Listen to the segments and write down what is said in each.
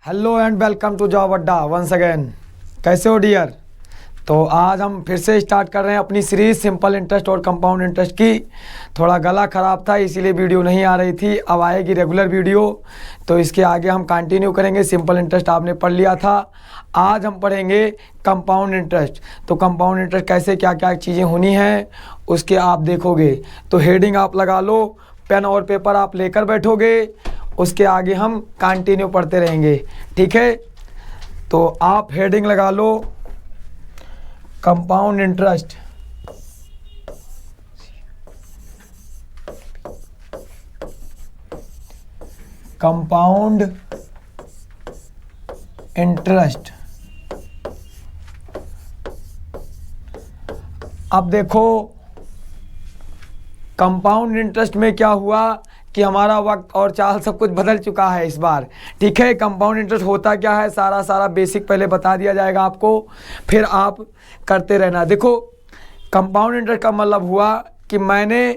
Hello and welcome to job Adda once again. कैसे हो dear? तो आज हम फिर से स्टार्ट कर रहे हैं अपनी सीरीज सिंपल इंटरेस्ट और कंपाउंड इंटरेस्ट की। थोड़ा गला ख़राब था इसीलिए वीडियो नहीं आ रही थी, अब आएगी रेगुलर वीडियो। तो इसके आगे हम कंटिन्यू करेंगे। सिंपल इंटरेस्ट आपने पढ़ लिया था, आज हम पढ़ेंगे कंपाउंड इंटरेस्ट। तो कंपाउंड इंटरेस्ट कैसे क्या क्या चीज़ें होनी हैं उसके आप देखोगे। तो हेडिंग आप लगा लो, पेन और पेपर आप लेकर बैठोगे, उसके आगे हम कंटिन्यू पढ़ते रहेंगे, ठीक है? तो आप हेडिंग लगा लो कंपाउंड इंटरेस्ट। Compound interest. अब देखो कंपाउंड इंटरेस्ट में क्या हुआ कि हमारा वक्त और चाल सब कुछ बदल चुका है इस बार, ठीक है? कंपाउंड इंटरेस्ट होता क्या है सारा बेसिक पहले बता दिया जाएगा आपको, फिर आप करते रहना। देखो कंपाउंड इंटरेस्ट का मतलब हुआ कि मैंने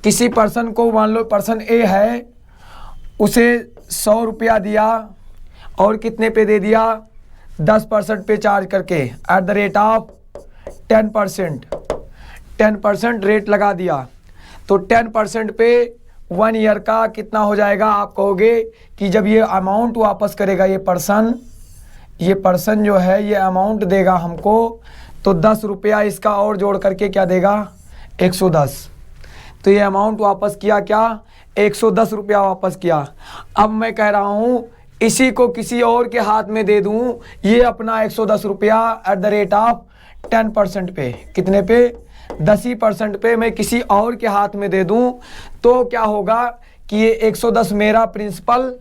किसी पर्सन को, मान लो पर्सन ए है, उसे 100 रुपया दिया और कितने पे दे दिया? 10% पे चार्ज करके, at the rate of 10% rate लगा दिया। तो 10% पे 1 ईयर का कितना हो जाएगा? आप कहोगे कि जब ये अमाउंट वापस करेगा ये पर्सन जो है ये अमाउंट देगा हमको, तो 10 रुपया इसका और जोड़ करके क्या देगा? 110। तो ये अमाउंट वापस किया क्या? 110 रुपया वापस किया। अब मैं कह रहा हूँ इसी को किसी और के हाथ में दे दूँ, ये अपना 110 रुपया एट द रेट ऑफ 10% पे, कितने पे? 10% पे मैं किसी और के हाथ में दे दूं, तो क्या होगा कि ये 110 मेरा प्रिंसिपल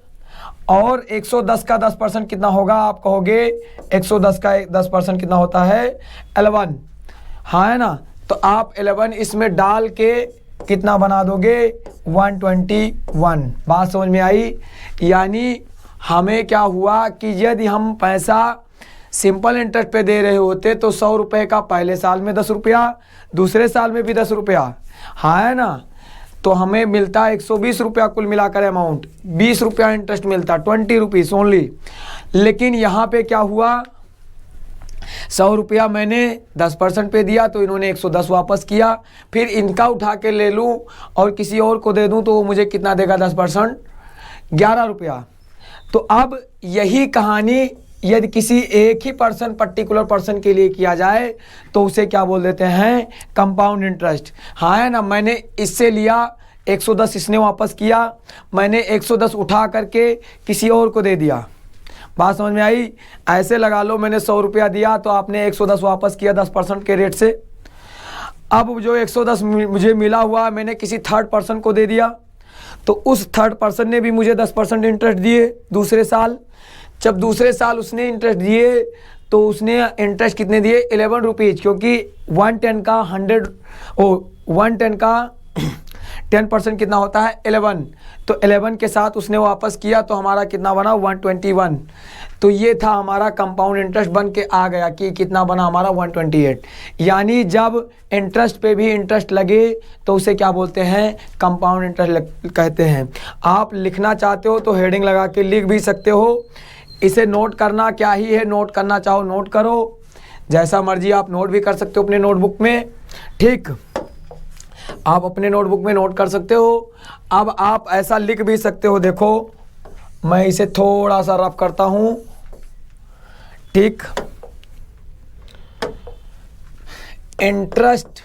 और 110 का 10% कितना होगा? आप कहोगे 110 का 10% कितना होता है? 11। हाँ है ना? तो आप 11 इसमें डाल के कितना बना दोगे? 121। बात समझ में आई? यानी हमें क्या हुआ कि यदि हम पैसा सिंपल इंटरेस्ट पे दे रहे होते तो 100 रुपये का पहले साल में 10 रुपया, दूसरे साल में भी 10 रुपया, हाँ है ना? तो हमें मिलता 120 रुपया कुल मिलाकर अमाउंट, 20 रुपया इंटरेस्ट मिलता, 20 रुपीज़ ओनली। लेकिन यहाँ पे क्या हुआ? 100 रुपया मैंने 10% पे दिया तो इन्होंने 110 वापस किया, फिर इनका उठा के ले लूँ और किसी और को दे दूँ तो वो मुझे कितना देगा? 10%, 11 रुपया। तो अब यही कहानी यदि किसी एक ही पर्टिकुलर पर्सन के लिए किया जाए तो उसे क्या बोल देते हैं? Compound interest. हाँ है ना? मैंने इससे लिया 110, इसने वापस किया, मैंने 110 उठा करके किसी और को दे दिया। बात समझ में आई? ऐसे लगा लो मैंने 100 रुपया दिया तो आपने 110 वापस किया 10% के रेट से। अब जो 110 मुझे मिला हुआ मैंने किसी थर्ड पर्सन को दे दिया, तो उस थर्ड पर्सन ने भी मुझे 10% इंटरेस्ट दिए दूसरे साल। जब दूसरे साल उसने इंटरेस्ट दिए तो उसने इंटरेस्ट कितने दिए? 11 रुपीज़, क्योंकि 110 का 10% कितना होता है? 11। तो 11 के साथ उसने वापस किया तो हमारा कितना बना? 121। तो ये था हमारा कंपाउंड इंटरेस्ट बन के आ गया कि कितना बना हमारा? 128। यानी जब इंटरेस्ट पे भी इंटरेस्ट लगे तो उसे क्या बोलते हैं? कंपाउंड इंटरेस्ट कहते हैं। आप लिखना चाहते हो तो हेडिंग लगा के लिख भी सकते हो। इसे नोट करना क्या ही है, नोट करना चाहो नोट करो, जैसा मर्जी आप नोट भी कर सकते हो अपने नोटबुक में, ठीक? आप अपने नोटबुक में नोट कर सकते हो। अब आप ऐसा लिख भी सकते हो, देखो मैं इसे थोड़ा सा रफ करता हूं, ठीक? Interest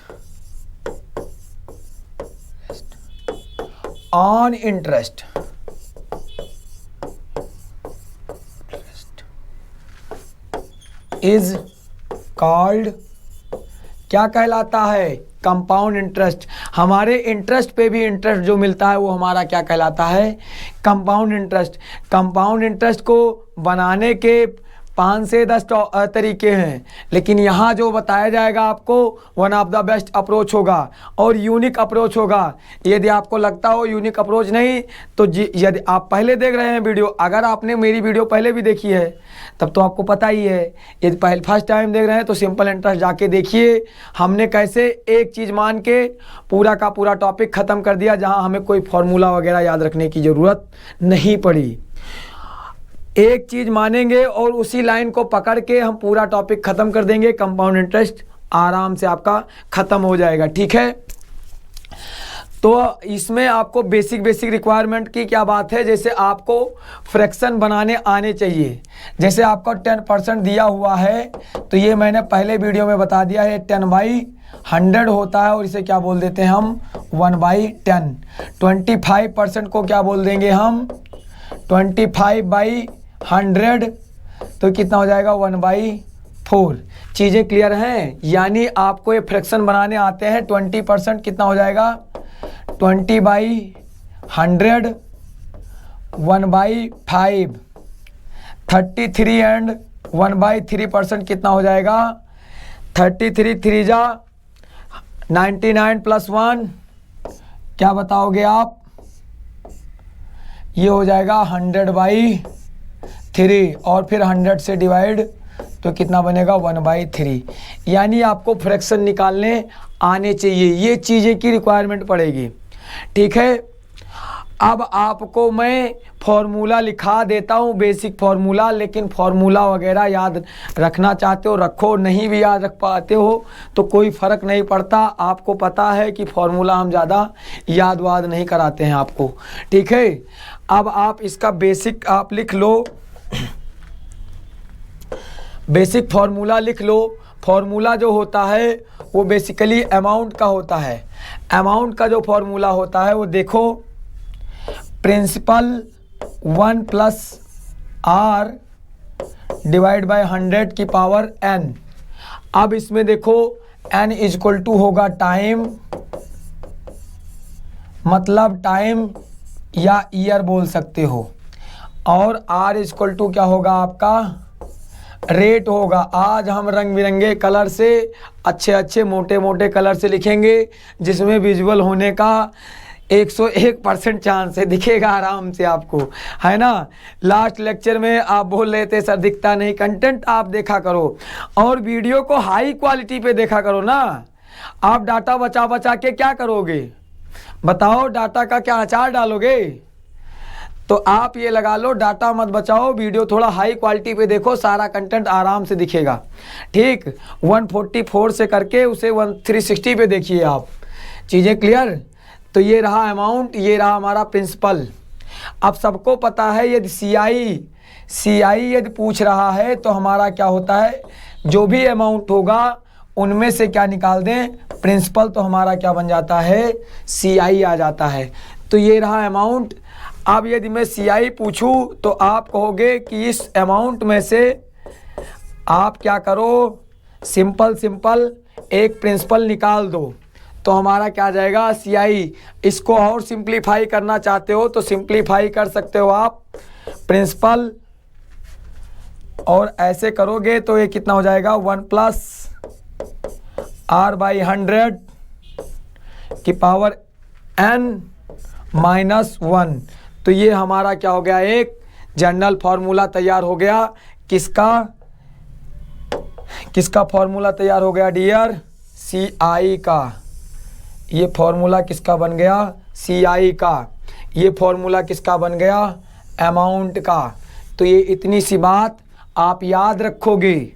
on interest is called, क्या कहलाता है? Compound interest. हमारे इंटरेस्ट पे भी इंटरेस्ट जो मिलता है वो हमारा क्या कहलाता है? Compound interest. कंपाउंड इंटरेस्ट को बनाने के 5 से 10 तरीके हैं, लेकिन यहाँ जो बताया जाएगा आपको one of the best approach होगा और यूनिक अप्रोच होगा। यदि आपको लगता हो यूनिक अप्रोच नहीं तो यदि आप पहले देख रहे हैं वीडियो, अगर आपने मेरी वीडियो पहले भी देखी है तब तो आपको पता ही है। यदि पहले फर्स्ट टाइम देख रहे हैं तो सिंपल इंटरेस्ट जाके देखिए, हमने कैसे एक चीज़ मान के पूरा का पूरा टॉपिक ख़त्म कर दिया, जहाँ हमें कोई फॉर्मूला वगैरह याद रखने की ज़रूरत नहीं पड़ी। एक चीज़ मानेंगे और उसी लाइन को पकड़ के हम पूरा टॉपिक ख़त्म कर देंगे। कंपाउंड इंटरेस्ट आराम से आपका ख़त्म हो जाएगा, ठीक है। तो इसमें आपको बेसिक रिक्वायरमेंट की क्या बात है, जैसे आपको फ्रैक्शन बनाने आने चाहिए। जैसे आपका 10% दिया हुआ है, तो ये मैंने पहले वीडियो में बता दिया है, 10/100 होता है और इसे क्या बोल देते हैं हम, 1/10। 25% को क्या बोल देंगे हम, 25/100, तो कितना हो जाएगा, 1/4। चीज़ें क्लियर हैं। यानी आपको ये फ्रैक्शन बनाने आते हैं। 20% कितना हो जाएगा, 20/100, 1/5। 33 एंड 1/3% कितना हो जाएगा, 33 3 जा 99 + 1, क्या बताओगे आप, ये हो जाएगा 100/3 और फिर 100 से डिवाइड, तो कितना बनेगा, 1/3। यानी आपको फ्रैक्शन निकालने आने चाहिए। ये चीज़ें की रिक्वायरमेंट पड़ेगी, ठीक है। अब आपको मैं फॉर्मूला लिखा देता हूँ, बेसिक फॉर्मूला, लेकिन फॉर्मूला वगैरह याद रखना चाहते हो रखो, नहीं भी याद रख पाते हो तो कोई फ़र्क नहीं पड़ता। आपको पता है कि फॉर्मूला हम ज़्यादा याद वाद नहीं कराते हैं आपको, ठीक है। अब आप इसका बेसिक आप लिख लो, बेसिक फॉर्मूला लिख लो। फॉर्मूला जो होता है वो बेसिकली अमाउंट का होता है। अमाउंट का जो फॉर्मूला होता है वो देखो, प्रिंसिपल 1 + R / 100 की पावर n। अब इसमें देखो n = होगा टाइम, मतलब टाइम या ईयर बोल सकते हो, और R = क्या होगा आपका, रेट होगा। आज हम रंग बिरंगे कलर से, अच्छे मोटे मोटे कलर से लिखेंगे, जिसमें विजुअल होने का 101% चांस है, दिखेगा आराम से आपको, है ना। लास्ट लेक्चर में आप बोल रहे थे सर दिखता नहीं। कंटेंट आप देखा करो और वीडियो को हाई क्वालिटी पे देखा करो ना। आप डाटा बचा के क्या करोगे बताओ, डाटा का क्या अचार डालोगे। तो आप ये लगा लो, डाटा मत बचाओ, वीडियो थोड़ा हाई क्वालिटी पे देखो, सारा कंटेंट आराम से दिखेगा, ठीक। 144 से करके उसे 360 पे देखिए आप, चीज़ें क्लियर। तो ये रहा अमाउंट, ये रहा हमारा प्रिंसिपल। अब सबको पता है यदि CI यदि पूछ रहा है तो हमारा क्या होता है, जो भी अमाउंट होगा उनमें से क्या निकाल दें, प्रिंसिपल, तो हमारा क्या बन जाता है, CI आ जाता है। तो ये रहा अमाउंट। अब यदि मैं CI पूछूं तो आप कहोगे कि इस अमाउंट में से आप क्या करो, सिंपल एक प्रिंसिपल निकाल दो, तो हमारा क्या आ जाएगा, CI। इसको और सिंप्लीफाई करना चाहते हो तो सिंप्लीफाई कर सकते हो आप, प्रिंसिपल, और ऐसे करोगे तो ये कितना हो जाएगा, 1 + R/100 की पावर n -1। तो ये हमारा क्या हो गया, एक जनरल फार्मूला तैयार हो गया। किसका फार्मूला तैयार हो गया डियर, CI का। ये फार्मूला किसका बन गया, CI का। ये फार्मूला किसका बन गया, अमाउंट का। तो ये इतनी सी बात आप याद रखोगे,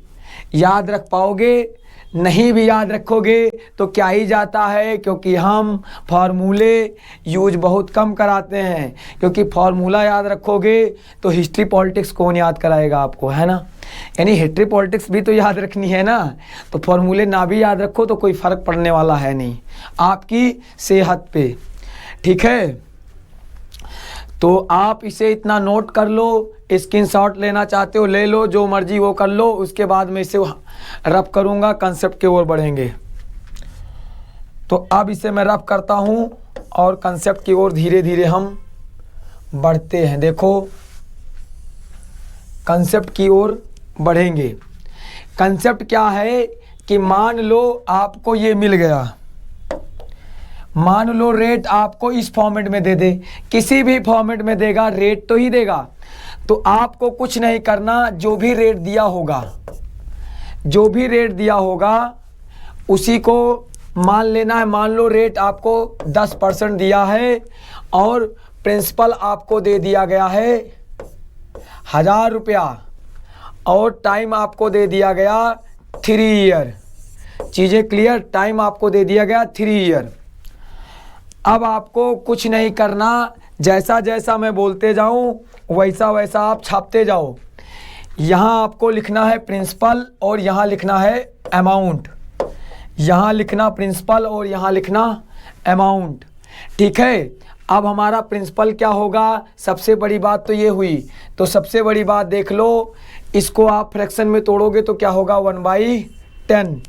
याद रख पाओगे। नहीं भी याद रखोगे तो क्या ही जाता है, क्योंकि हम फार्मूले यूज बहुत कम कराते हैं। क्योंकि फार्मूला याद रखोगे तो हिस्ट्री पॉलिटिक्स कौन याद कराएगा आपको, है ना। यानी हिस्ट्री पॉलिटिक्स भी तो याद रखनी है ना। तो फार्मूले ना भी याद रखो तो कोई फ़र्क पड़ने वाला है नहीं आपकी सेहत पे, ठीक है। तो आप इसे इतना नोट कर लो, स्क्रीनशॉट लेना चाहते हो ले लो, जो मर्जी वो कर लो। उसके बाद मैं इसे रफ करूँगा, कंसेप्ट की ओर बढ़ेंगे। तो अब इसे मैं रफ करता हूँ और कंसेप्ट की ओर धीरे धीरे हम बढ़ते हैं। देखो, कंसेप्ट की ओर बढ़ेंगे। कंसेप्ट क्या है कि मान लो आपको ये मिल गया, मान लो रेट आपको इस फॉर्मेट में दे दे, किसी भी फॉर्मेट में देगा, रेट तो ही देगा। तो आपको कुछ नहीं करना, जो भी रेट दिया होगा, जो भी रेट दिया होगा उसी को मान लेना है। मान लो रेट आपको 10% दिया है और प्रिंसिपल आपको दे दिया गया है 1000 रुपया और टाइम आपको दे दिया गया 3 ईयर। चीज़ें क्लियर? टाइम आपको दे दिया गया 3 ईयर। अब आपको कुछ नहीं करना, जैसा जैसा मैं बोलते जाऊं वैसा वैसा आप छापते जाओ। यहाँ आपको लिखना है प्रिंसिपल और यहाँ लिखना है अमाउंट। यहाँ लिखना प्रिंसिपल और यहाँ लिखना अमाउंट। ठीक है। अब हमारा प्रिंसिपल क्या होगा? सबसे बड़ी बात तो ये हुई। तो सबसे बड़ी बात देख लो, इसको आप फ्रैक्शन में तोड़ोगे तो क्या होगा? 1/10।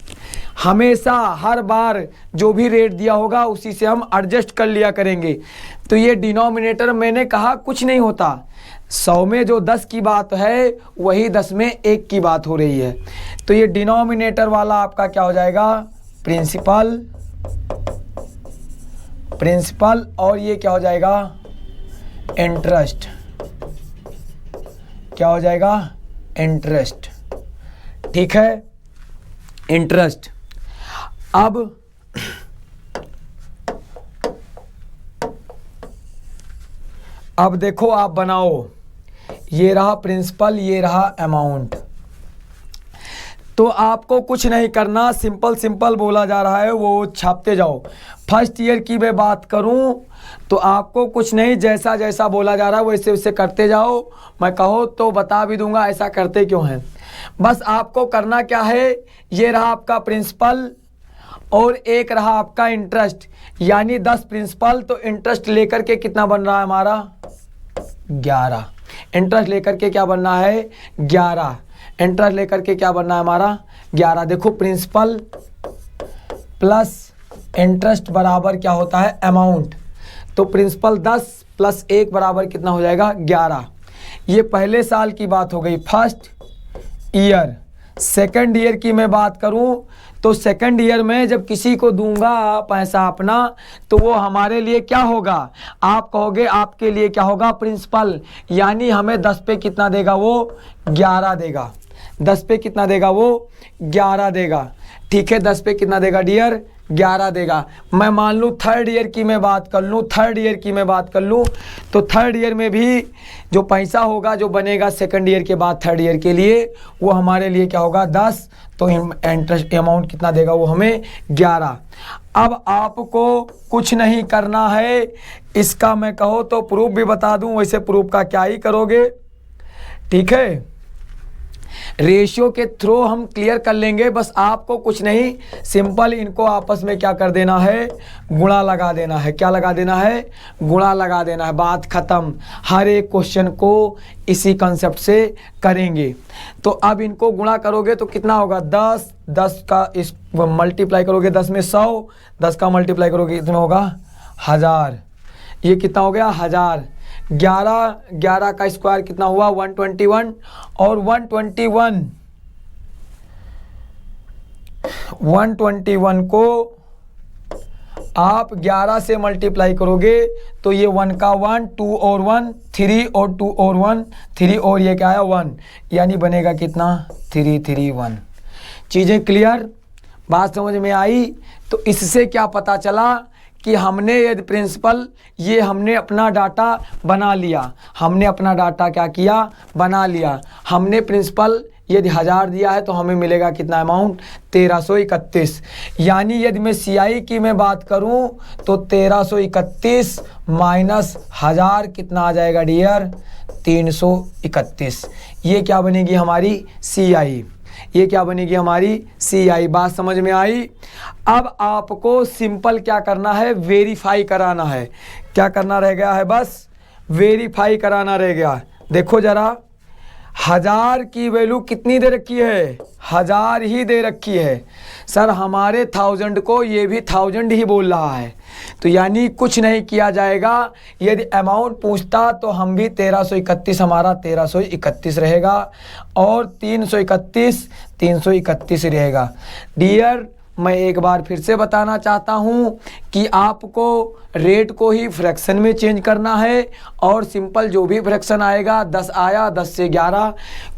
हमेशा हर बार जो भी रेट दिया होगा उसी से हम एडजस्ट कर लिया करेंगे। तो ये डिनोमिनेटर मैंने कहा कुछ नहीं होता। 100 में जो 10 की बात है वही 10 में 1 की बात हो रही है। तो ये डिनोमिनेटर वाला आपका क्या हो जाएगा? प्रिंसिपल, प्रिंसिपल और ये क्या हो जाएगा? इंटरेस्ट। क्या हो जाएगा? इंटरेस्ट। ठीक है, इंटरेस्ट। अब देखो आप बनाओ, ये रहा प्रिंसिपल, ये रहा अमाउंट। तो आपको कुछ नहीं करना, सिंपल सिंपल बोला जा रहा है वो छापते जाओ। फर्स्ट ईयर की मैं बात करूं तो आपको कुछ नहीं, जैसा जैसा बोला जा रहा है वैसे वैसे करते जाओ। मैं कहो तो बता भी दूंगा ऐसा करते क्यों हैं। बस आपको करना क्या है, ये रहा आपका प्रिंसिपल और एक रहा आपका इंटरेस्ट, यानी 10 प्रिंसिपल तो इंटरेस्ट लेकर के कितना बन रहा है हमारा? 11। इंटरेस्ट लेकर के क्या बनना है? 11। इंटरेस्ट लेकर के क्या बनना है हमारा? 11। देखो प्रिंसिपल प्लस इंटरेस्ट बराबर क्या होता है? अमाउंट। तो प्रिंसिपल 10 प्लस 1 बराबर कितना हो जाएगा? 11। ये पहले साल की बात हो गई, फर्स्ट ईयर। सेकंड ईयर की मैं बात करूं तो सेकंड ईयर में जब किसी को दूंगा पैसा अपना तो वो हमारे लिए क्या होगा? आप कहोगे आपके लिए क्या होगा? प्रिंसिपल। यानी हमें 10 पे कितना देगा वो? 11 देगा। 10 पे कितना देगा वो? 11 देगा। ठीक है, 10 पे कितना देगा डियर? 11 देगा। मैं मान लूँ थर्ड ईयर की मैं बात कर लूँ, थर्ड ईयर की मैं बात कर लूँ तो थर्ड ईयर में भी जो पैसा होगा जो बनेगा सेकंड ईयर के बाद थर्ड ईयर के लिए वो हमारे लिए क्या होगा? 10। तो इंटरेस्ट अमाउंट कितना देगा वो हमें? 11। अब आपको कुछ नहीं करना है, इसका मैं कहो तो प्रूफ भी बता दूं, वैसे प्रूफ का क्या ही करोगे। ठीक है, रेशियो के थ्रू हम क्लियर कर लेंगे। बस आपको कुछ नहीं, सिंपल इनको आपस में क्या कर देना है? गुणा लगा देना है। क्या लगा देना है? गुणा लगा देना है। बात खत्म। हर एक क्वेश्चन को इसी कंसेप्ट से करेंगे। तो अब इनको गुणा करोगे तो कितना होगा? 10, 10 का इस मल्टीप्लाई करोगे 10 में 100, 10 का मल्टीप्लाई करोगे कितना होगा? 1000। ये कितना हो गया? 1000। 11, 11 का स्क्वायर कितना हुआ? 121। और 121 को आप 11 से मल्टीप्लाई करोगे तो ये 1 का 1, 2 और 1, 3 और 2 और 1, 3 और ये क्या है? 1, यानी बनेगा कितना? 331। चीज़ें क्लियर? बात समझ में आई? तो इससे क्या पता चला कि हमने यदि प्रिंसिपल, ये हमने अपना डाटा बना लिया। हमने अपना डाटा क्या किया? बना लिया। हमने प्रिंसिपल यदि 1000 दिया है तो हमें मिलेगा कितना अमाउंट? 1331। यानी यदि मैं CI की मैं बात करूं तो 1331 माइनस 1000 कितना आ जाएगा डियर? 331। ये क्या बनेगी हमारी? CI। ये क्या बनेगी हमारी? CI। बात समझ में आई? अब आपको सिंपल क्या करना है? वेरीफाई कराना है। क्या करना रह गया है? बस वेरीफाई कराना रह गया। देखो जरा, 1000 की वैल्यू कितनी दे रखी है? 1000 ही दे रखी है। सर हमारे 1000 को ये भी 1000 ही बोल रहा है, तो यानी कुछ नहीं किया जाएगा। यदि अमाउंट पूछता तो हम भी 1331, हमारा 1331 रहेगा और 331 331 रहेगा। डियर, मैं एक बार फिर से बताना चाहता हूं कि आपको रेट को ही फ्रैक्शन में चेंज करना है और सिंपल जो भी फ्रैक्शन आएगा, 10 आया, 10 से 11।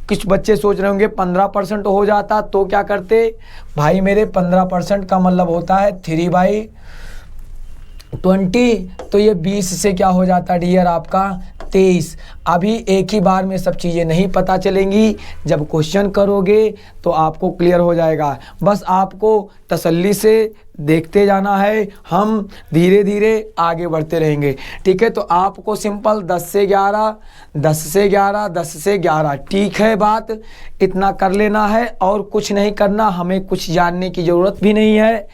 कुछ बच्चे सोच रहे होंगे 15% हो जाता तो क्या करते? भाई मेरे 15% का मतलब होता है 20, तो ये 20 से क्या हो जाता डियर आपका 23। अभी एक ही बार में सब चीज़ें नहीं पता चलेंगी, जब क्वेश्चन करोगे तो आपको क्लियर हो जाएगा। बस आपको तसल्ली से देखते जाना है, हम धीरे धीरे आगे बढ़ते रहेंगे। ठीक है, तो आपको सिंपल 10 से 11, 10 से 11, 10 से 11, ठीक है बात, इतना कर लेना है और कुछ नहीं करना, हमें कुछ जानने की ज़रूरत भी नहीं है।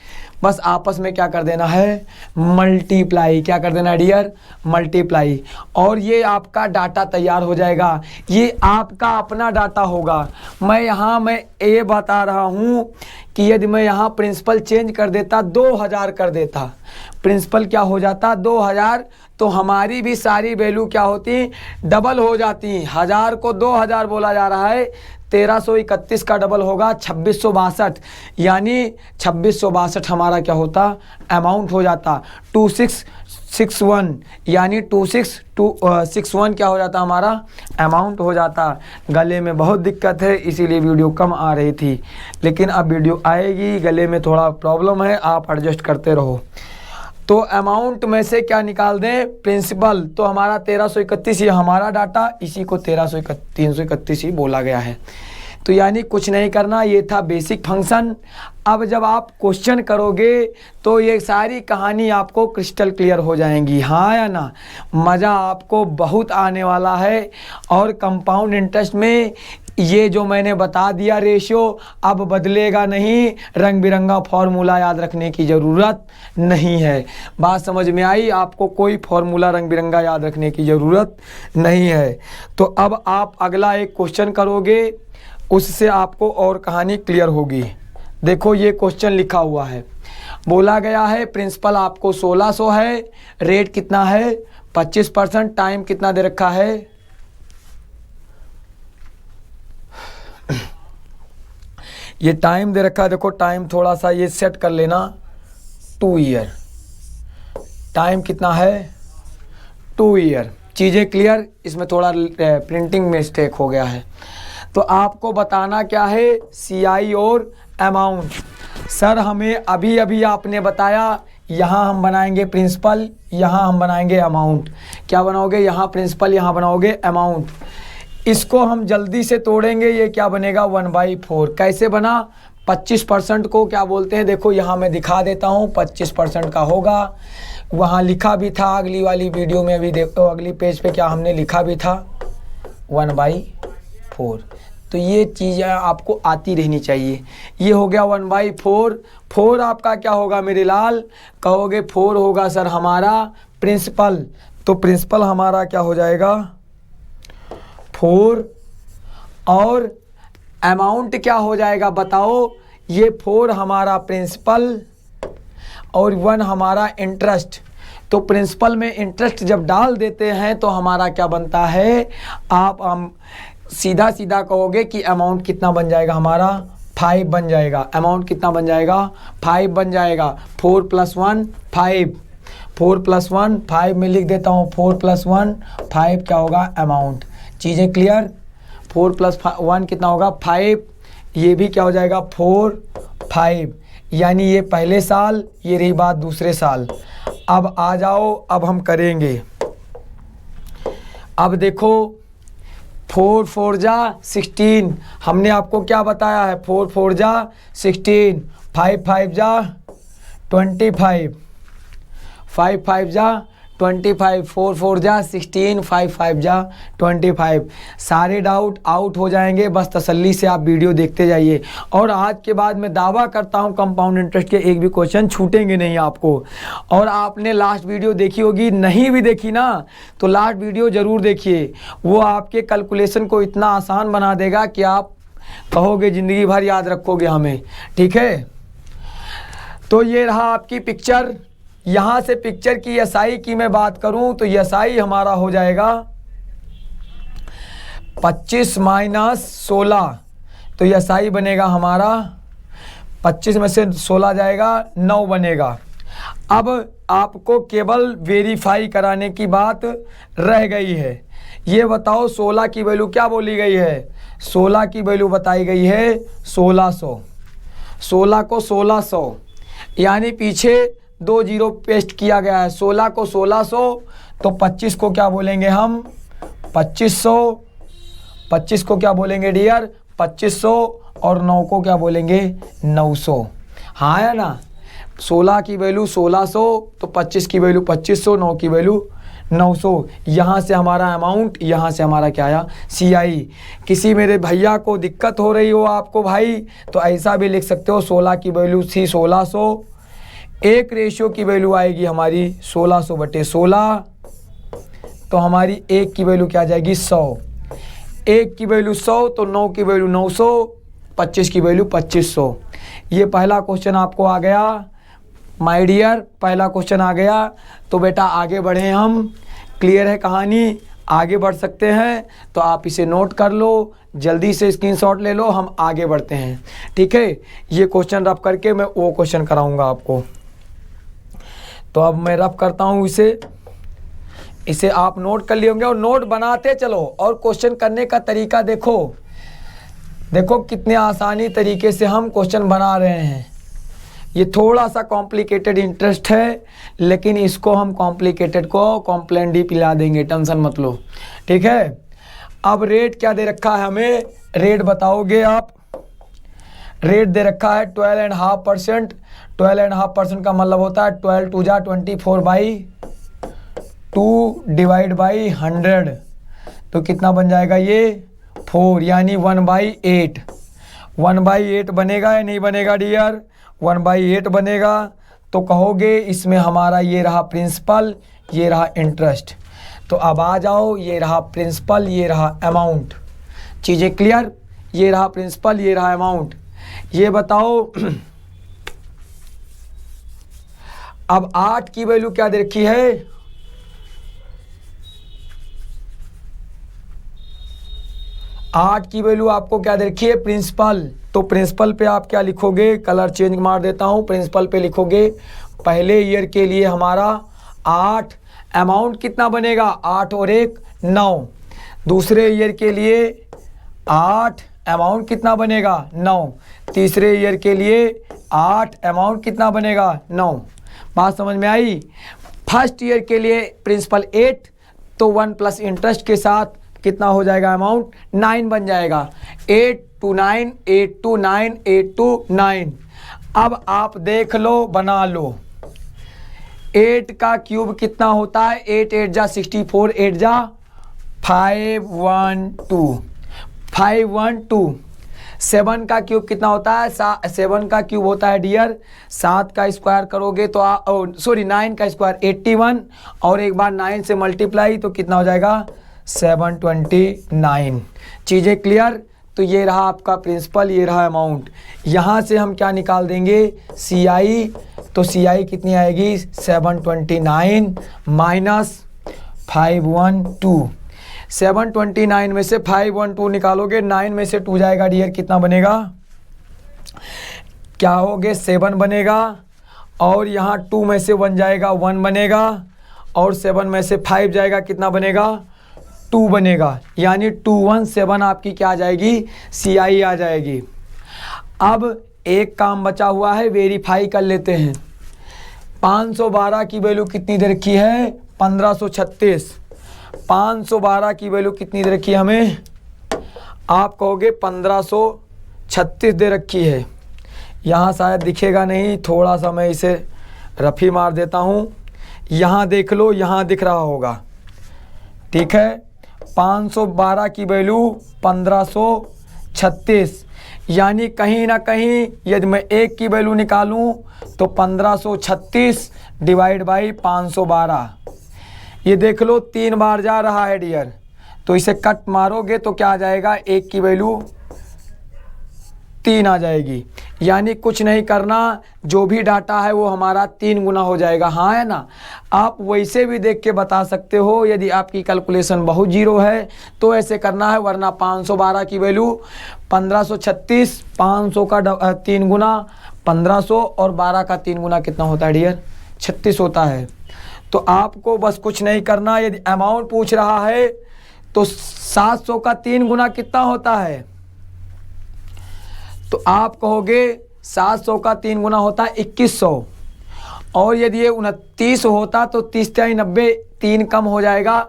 बस आपस में क्या कर देना है, मल्टीप्लाई। क्या कर देना है डियर, मल्टीप्लाई, और ये आपका डाटा तैयार हो जाएगा। ये आपका अपना डाटा होगा। मैं ये बता रहा हूँ कि यदि मैं यहाँ प्रिंसिपल चेंज कर देता, 2000 कर देता, प्रिंसिपल क्या हो जाता 2000, तो हमारी भी सारी वैल्यू क्या होती, डबल हो जाती। 1000 को 2000 बोला जा रहा है, 1331 का डबल होगा 2662, यानी 2662 हमारा क्या होता, अमाउंट हो जाता। 2661 यानी 2661 क्या हो जाता हमारा, अमाउंट हो जाता। गले में बहुत दिक्कत है इसीलिए वीडियो कम आ रही थी, लेकिन अब वीडियो आएगी। गले में थोड़ा प्रॉब्लम है, आप एडजस्ट करते रहो। तो अमाउंट में से क्या निकाल दें, प्रिंसिपल, तो हमारा 1331 ये हमारा डाटा, इसी को 331 ही बोला गया है। तो यानी कुछ नहीं करना, ये था बेसिक फंक्शन। अब जब आप क्वेश्चन करोगे तो ये सारी कहानी आपको क्रिस्टल क्लियर हो जाएंगी, हाँ या ना। मज़ा आपको बहुत आने वाला है। और कंपाउंड इंटरेस्ट में ये जो मैंने बता दिया रेशियो अब बदलेगा नहीं, रंग बिरंगा फॉर्मूला याद रखने की ज़रूरत नहीं है। बात समझ में आई, आपको कोई फॉर्मूला रंग बिरंगा याद रखने की ज़रूरत नहीं है। तो अब आप अगला एक क्वेश्चन करोगे, उससे आपको और कहानी क्लियर होगी। देखो ये क्वेश्चन लिखा हुआ है, बोला गया है प्रिंसिपल आपको 1600 है, रेट कितना है 25%, टाइम कितना दे रखा है, ये टाइम दे रखा है। देखो टाइम थोड़ा सा ये सेट कर लेना, 2 ईयर, टाइम कितना है 2 ईयर। चीज़ें क्लियर, इसमें थोड़ा प्रिंटिंग मिस्टेक हो गया है। तो आपको बताना क्या है, CI और अमाउंट। सर हमें अभी अभी आपने बताया, यहाँ हम बनाएंगे प्रिंसिपल, यहाँ हम बनाएंगे अमाउंट। क्या बनाओगे, यहाँ प्रिंसिपल, यहाँ बनाओगे अमाउंट। इसको हम जल्दी से तोड़ेंगे, ये क्या बनेगा 1/4। कैसे बना, 25% को क्या बोलते हैं, देखो यहाँ मैं दिखा देता हूँ, 25% का होगा। वहाँ लिखा भी था अगली वाली वीडियो में, अभी देखो अगली पेज पे क्या हमने लिखा भी था 1/4। तो ये चीज़ें आपको आती रहनी चाहिए। ये हो गया 1/4। 4 आपका क्या होगा मेरे लाल, कहोगे 4 होगा सर हमारा प्रिंसिपल, तो प्रिंसिपल हमारा क्या हो जाएगा 4, और अमाउंट क्या हो जाएगा बताओ, ये 4 हमारा प्रिंसिपल और 1 हमारा इंटरेस्ट। तो प्रिंसिपल में इंटरेस्ट जब डाल देते हैं तो हमारा क्या बनता है, आप हम सीधा सीधा कहोगे कि अमाउंट कितना बन जाएगा हमारा 5 बन जाएगा। अमाउंट कितना बन जाएगा 5 बन जाएगा। 4 + 1 5, 4 + 1 5 में लिख देता हूँ, 4 + 1 5 क्या होगा अमाउंट। चीज़ें क्लियर, 4 + 1 कितना होगा 5, ये भी क्या हो जाएगा 4 5, यानी ये पहले साल, ये रही बात दूसरे साल। अब आ जाओ, अब हम करेंगे। अब देखो 4 4 जा 16, हमने आपको क्या बताया है, 4 4 जा 16, 5 5 जा 25, 5 5 जा 25, 4 4 जा 16, 5 5 जा 25। सारे डाउट आउट हो जाएंगे, बस तसल्ली से आप वीडियो देखते जाइए। और आज के बाद मैं दावा करता हूं कंपाउंड इंटरेस्ट के एक भी क्वेश्चन छूटेंगे नहीं आपको। और आपने लास्ट वीडियो देखी होगी, नहीं भी देखी ना तो लास्ट वीडियो ज़रूर देखिए, वो आपके कैलकुलेशन को इतना आसान बना देगा कि आप कहोगे ज़िंदगी भर याद रखोगे हमें। ठीक है, तो ये रहा आपकी पिक्चर। यहाँ से पिक्चर की SI की मैं बात करूं तो SI हमारा हो जाएगा 25 - 16, तो SI बनेगा हमारा 25 में से 16 जाएगा 9 बनेगा। अब आपको केवल वेरीफाई कराने की बात रह गई है। ये बताओ 16 की वैल्यू क्या बोली गई है, 16 की वैल्यू बताई गई है 1600, 16 को 1600, यानी पीछे 2 जीरो पेस्ट किया गया है। 16 को 1600, तो 25 को क्या बोलेंगे हम 2500, 25 को क्या बोलेंगे डियर 2500, और 9 को क्या बोलेंगे 900। हाँ है ना, 16 की वैल्यू 1600, तो 25 की वैल्यू 2500, 9 की वैल्यू 900। यहाँ से हमारा अमाउंट, यहाँ से हमारा क्या आया CI। किसी मेरे भैया को दिक्कत हो रही हो आपको भाई, तो ऐसा भी लिख सकते हो 16 की वैल्यू थी 1600, एक रेशियो की वैल्यू आएगी हमारी 1600/16, तो हमारी एक की वैल्यू क्या आ जाएगी 100, एक की वैल्यू 100, तो 9 की वैल्यू 900, 25 की वैल्यू 2500। ये पहला क्वेश्चन आपको आ गया माय डियर, पहला क्वेश्चन आ गया। तो बेटा आगे बढ़े हम, क्लियर है कहानी, आगे बढ़ सकते हैं। तो आप इसे नोट कर लो, जल्दी से स्क्रीनशॉट ले लो, हम आगे बढ़ते हैं। ठीक है, ये क्वेश्चन रफ करके मैं वो क्वेश्चन कराऊंगा आपको। तो अब मैं रफ करता हूँ इसे आप नोट कर लिए होंगे, और नोट बनाते चलो, और क्वेश्चन करने का तरीका देखो कितने आसानी तरीके से हम क्वेश्चन बना रहे हैं। ये थोड़ा सा कॉम्प्लिकेटेड इंटरेस्ट है, लेकिन इसको हम कॉम्प्लिकेटेड को कॉम्प्लेन डी पिला देंगे, टेंशन मत लो। ठीक है, अब रेट क्या दे रखा है हमें, रेट बताओगे आप। रेट दे रखा है 12.5%। 12.5% का मतलब होता है 12 2 जा 24/2 डिवाइड बाई 100, तो कितना बन जाएगा ये 4, यानी 1/8। 1/8 बनेगा या नहीं बनेगा डियर, 1/8 बनेगा। तो कहोगे इसमें हमारा ये रहा प्रिंसिपल, ये रहा इंटरेस्ट। तो अब आ जाओ, ये रहा प्रिंसिपल, ये रहा अमाउंट। चीज़ें क्लियर, ये रहा प्रिंसिपल, ये रहा अमाउंट। ये बताओ अब 8 की वैल्यू क्या दे रखी है, 8 की वैल्यू आपको क्या दे रखी है प्रिंसिपल। तो प्रिंसिपल पे आप क्या लिखोगे, कलर चेंज मार देता हूँ, प्रिंसिपल पे लिखोगे पहले ईयर के लिए हमारा 8, अमाउंट कितना बनेगा 8 और 1 9। दूसरे ईयर के लिए 8, अमाउंट कितना बनेगा 9। तीसरे ईयर के लिए 8, अमाउंट कितना बनेगा 9। बात समझ में आई। फर्स्ट ईयर के लिए प्रिंसिपल 8, तो 1 प्लस इंटरेस्ट के साथ कितना हो जाएगा अमाउंट 9 बन जाएगा। 8 2 9, 8 2 9, 8 2 9। अब आप देख लो, बना लो। 8 का क्यूब कितना होता है, 8 8 जा 64, 8 जा 512, 512। 7 का क्यूब कितना होता है, 7 का क्यूब होता है डियर 7 का स्क्वायर करोगे तो 9 का स्क्वायर 81, और एक बार 9 से मल्टीप्लाई तो कितना हो जाएगा 729। चीज़ें क्लियर। तो ये रहा आपका प्रिंसिपल, ये रहा अमाउंट। यहाँ से हम क्या निकाल देंगे CI। तो CI कितनी आएगी 729 माइनस 512। 729 में से 512 निकालोगे, 9 में से 2 जाएगा डियर, कितना बनेगा, क्या होगे 7 बनेगा, और यहाँ 2 में से 1 जाएगा 1 बनेगा, और 7 में से 5 जाएगा कितना बनेगा 2 बनेगा, यानी 217 आपकी क्या आ जाएगी CI आ जाएगी। अब एक काम बचा हुआ है, वेरीफाई कर लेते हैं। 512 की वैल्यू कितनी दे रखी है 1536। 512 की वैल्यू कितनी दे रखी है हमें, आप कहोगे 1536 दे रखी है। यहाँ शायद दिखेगा नहीं, थोड़ा सा मैं इसे रफ़ी मार देता हूँ। यहाँ देख लो, यहाँ दिख रहा होगा। ठीक है, 512 की वैल्यू 1536, यानी कहीं ना कहीं यदि मैं 1 की वैल्यू निकालूं तो 1536 डिवाइड बाई 512। ये देख लो 3 बार जा रहा है डियर, तो इसे कट मारोगे तो क्या आ जाएगा, 1 की वैल्यू 3 आ जाएगी। यानी कुछ नहीं करना, जो भी डाटा है वो हमारा 3 गुना हो जाएगा। हाँ है ना। आप वैसे भी देख के बता सकते हो, यदि आपकी कैलकुलेशन बहुत जीरो है तो ऐसे करना है, वरना 512 की वैल्यू 1536, 500 का 3 गुना 1500, और 12 का 3 गुना कितना होता है डियर 36 होता है। तो आपको बस कुछ नहीं करना। यदि अमाउंट पूछ रहा है तो 700 का 3 गुना कितना होता है, तो आप कहोगे 700 का 3 गुना होता है 2100, और यदि ये 29 होता तो 30 × 90 3 कम हो जाएगा,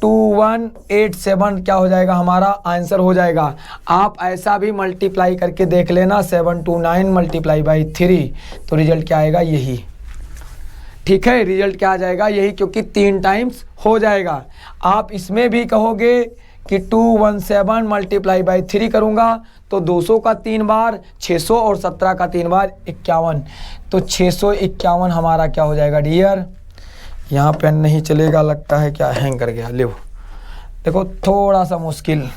2187 क्या हो जाएगा हमारा आंसर हो जाएगा। आप ऐसा भी मल्टीप्लाई करके देख लेना, 729 मल्टीप्लाई बाई 3 तो रिजल्ट क्या आएगा यही। ठीक है, रिजल्ट क्या आ जाएगा यही, क्योंकि 3 टाइम्स हो जाएगा। आप इसमें भी कहोगे कि 217 मल्टीप्लाई बाई 3 करूँगा तो 200 का 3 बार 600 और 17 का 3 बार 51, तो 651 हमारा क्या हो जाएगा डियर। यहाँ पेन नहीं चलेगा लगता है, क्या हैंग कर गया, लो देखो थोड़ा सा मुश्किल,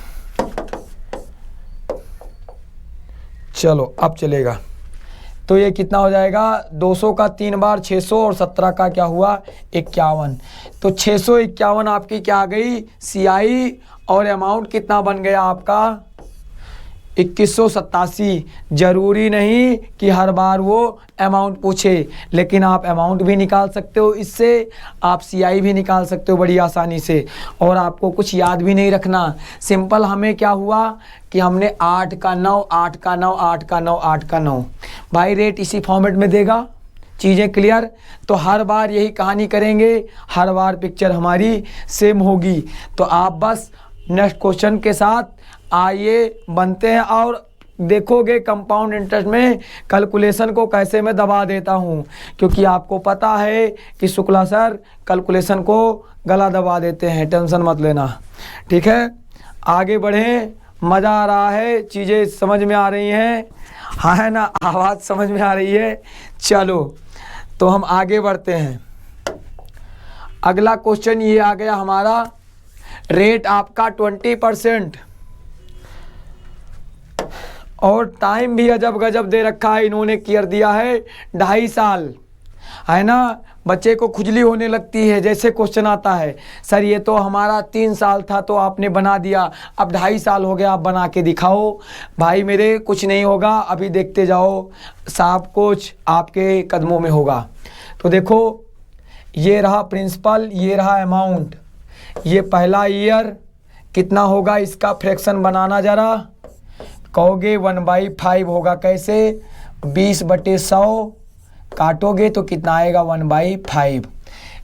चलो अब चलेगा। तो ये कितना हो जाएगा, 200 का 3 बार 600 और 17 का क्या हुआ 51, तो 651 आपकी क्या आ गई CI, और अमाउंट कितना बन गया आपका 2187। ज़रूरी नहीं कि हर बार वो अमाउंट पूछे, लेकिन आप अमाउंट भी निकाल सकते हो इससे, आप CI भी निकाल सकते हो बड़ी आसानी से, और आपको कुछ याद भी नहीं रखना। सिंपल हमें क्या हुआ कि हमने 8 का 9 8 का 9 8 का 9 8 का 9, भाई रेट इसी फॉर्मेट में देगा। चीज़ें क्लियर, तो हर बार यही कहानी करेंगे, हर बार पिक्चर हमारी सेम होगी। तो आप बस नेक्स्ट क्वेश्चन के साथ आइए बनते हैं, और देखोगे कंपाउंड इंटरेस्ट में कैलकुलेशन को कैसे मैं दबा देता हूं, क्योंकि आपको पता है कि शुक्ला सर कैलकुलेशन को गला दबा देते हैं, टेंशन मत लेना। ठीक है, आगे बढ़ें, मज़ा आ रहा है, चीज़ें समझ में आ रही हैं, हाँ है ना, आवाज़ समझ में आ रही है। चलो तो हम आगे बढ़ते हैं। अगला क्वेश्चन ये आ गया हमारा, रेट आपका 20% और टाइम भी अजब गजब दे रखा है, इन्होंने किया दिया है 2.5 साल, है ना। बच्चे को खुजली होने लगती है जैसे क्वेश्चन आता है, सर ये तो हमारा 3 साल था तो आपने बना दिया, अब 2.5 साल हो गया, आप बना के दिखाओ। भाई मेरे कुछ नहीं होगा, अभी देखते जाओ, सब कुछ आपके कदमों में होगा। तो देखो ये रहा प्रिंसिपल, ये रहा अमाउंट, ये पहला ईयर कितना होगा, इसका फ्रैक्शन बनाना ज़रा, कहोगे 1/5 होगा, कैसे 20/100 काटोगे तो कितना आएगा 1/5,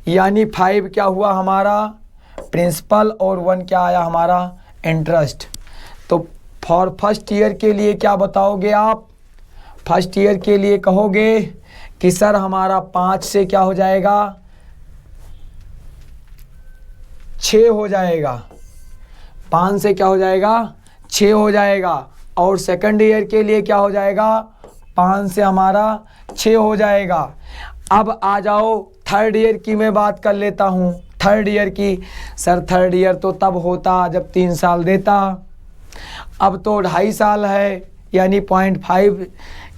यानी 5 क्या हुआ हमारा प्रिंसिपल और 1 क्या आया हमारा इंटरेस्ट। तो फॉर फर्स्ट ईयर के लिए क्या बताओगे आप, फर्स्ट ईयर के लिए कहोगे कि सर हमारा 5 से क्या हो जाएगा 6 हो जाएगा, 5 से क्या हो जाएगा 6 हो जाएगा, और सेकंड ईयर के लिए क्या हो जाएगा 5 से हमारा 6 हो जाएगा। अब आ जाओ थर्ड ईयर की मैं बात कर लेता हूँ, थर्ड ईयर की। सर थर्ड ईयर तो तब होता जब 3 साल देता, अब तो 2.5 साल है, यानी 0.5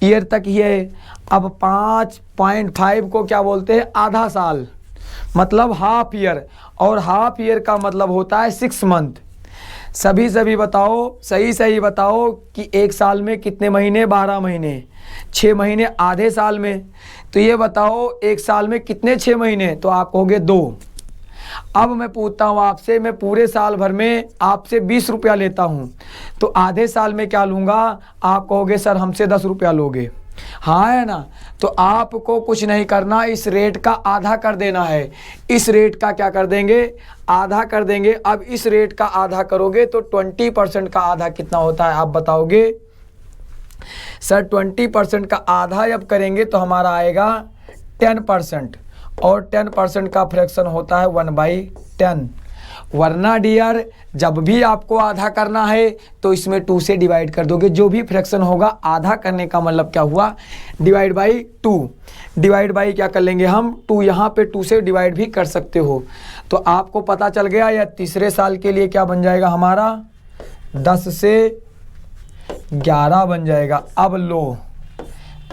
ईयर तक ही है। अब 5.5 को क्या बोलते हैं आधा साल, मतलब हाफ ईयर, और हाफ ईयर का मतलब होता है 6 मंथ। सभी बताओ, सही बताओ कि 1 साल में कितने महीने, 12 महीने, 6 महीने आधे साल में। तो ये बताओ 1 साल में कितने 6 महीने, तो आप कहोगे 2। अब मैं पूछता हूँ आपसे, मैं पूरे साल भर में आपसे 20 रुपया लेता हूँ, तो आधे साल में क्या लूँगा, आप कहोगे सर हमसे 10 रुपया लोगे, हाँ है ना। तो आपको कुछ नहीं करना, इस रेट का आधा कर देना है, इस रेट का क्या कर देंगे आधा कर देंगे। अब इस रेट का आधा करोगे तो 20% का आधा कितना होता है आप बताओगे। सर 20% का आधा जब करेंगे तो हमारा आएगा 10%, और 10% का फ्रैक्शन होता है 1/10। वरना डियर जब भी आपको आधा करना है तो इसमें 2 से डिवाइड कर दोगे, जो भी फ्रैक्शन होगा आधा करने का मतलब क्या हुआ डिवाइड बाई 2। डिवाइड बाई क्या कर लेंगे हम 2, यहाँ पे 2 से डिवाइड भी कर सकते हो। तो आपको पता चल गया, या तीसरे साल के लिए क्या बन जाएगा हमारा 10 से 11 बन जाएगा। अब लो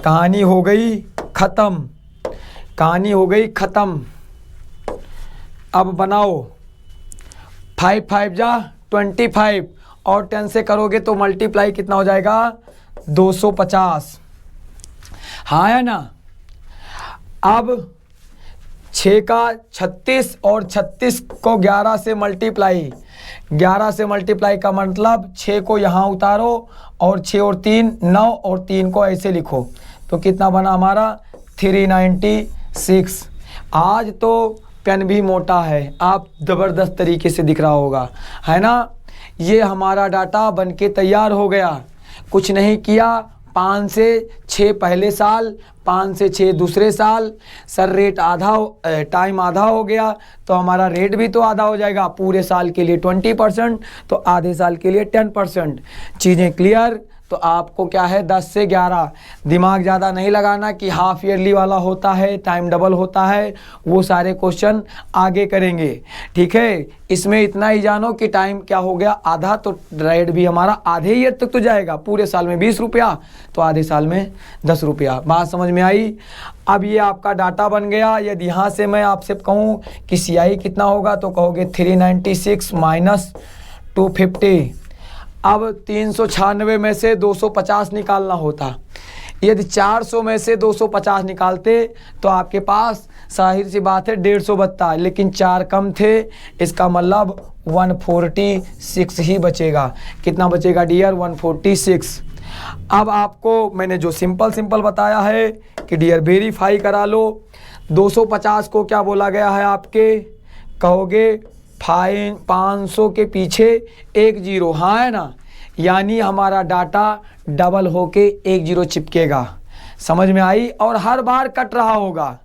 कहानी हो गई ख़त्म, कहानी हो गई ख़त्म। अब बनाओ 5 5 जा 25, और 10 से करोगे तो मल्टीप्लाई कितना हो जाएगा 250, हाँ है ना। अब 6 का 36 और 36 को 11 से मल्टीप्लाई, 11 से मल्टीप्लाई का मतलब 6 को यहाँ उतारो, और 6 और 3 9, और 3 को ऐसे लिखो, तो कितना बना हमारा 390 6। आज तो पेन भी मोटा है, आप ज़बरदस्त तरीके से दिख रहा होगा, है ना। ये हमारा डाटा बनके तैयार हो गया। कुछ नहीं किया, 5 से 6 पहले साल, 5 से 6 दूसरे साल। सर रेट आधा, टाइम आधा हो गया तो हमारा रेट भी तो आधा हो जाएगा। पूरे साल के लिए 20%, तो आधे साल के लिए 10%। चीज़ें क्लियर। तो आपको क्या है 10 से 11, दिमाग ज़्यादा नहीं लगाना कि हाफ ईयरली वाला होता है, टाइम डबल होता है, वो सारे क्वेश्चन आगे करेंगे, ठीक है। इसमें इतना ही जानो कि टाइम क्या हो गया आधा, तो रेट भी हमारा आधे ईयर तक तो जाएगा। पूरे साल में 20 रुपया तो आधे साल में 10 रुपया। बात समझ में आई। अब ये आपका डाटा बन गया। यदि यहाँ से मैं आपसे कहूँ कि CI कितना होगा तो कहोगे 396 माइनस 250। अब 396 में से 250 निकालना होता। यदि 400 में से 250 निकालते तो आपके पास जाहिर सी बात है 150 बचता, लेकिन 4 कम थे, इसका मतलब 146 ही बचेगा। कितना बचेगा डियर? 146। अब आपको मैंने जो सिंपल बताया है कि डियर वेरीफाई करा लो। 250 को क्या बोला गया है आपके? कहोगे 500 के पीछे 1 0, हाँ है ना, यानी हमारा डाटा डबल होके 1 0 चिपकेगा। समझ में आई? और हर बार कट रहा होगा।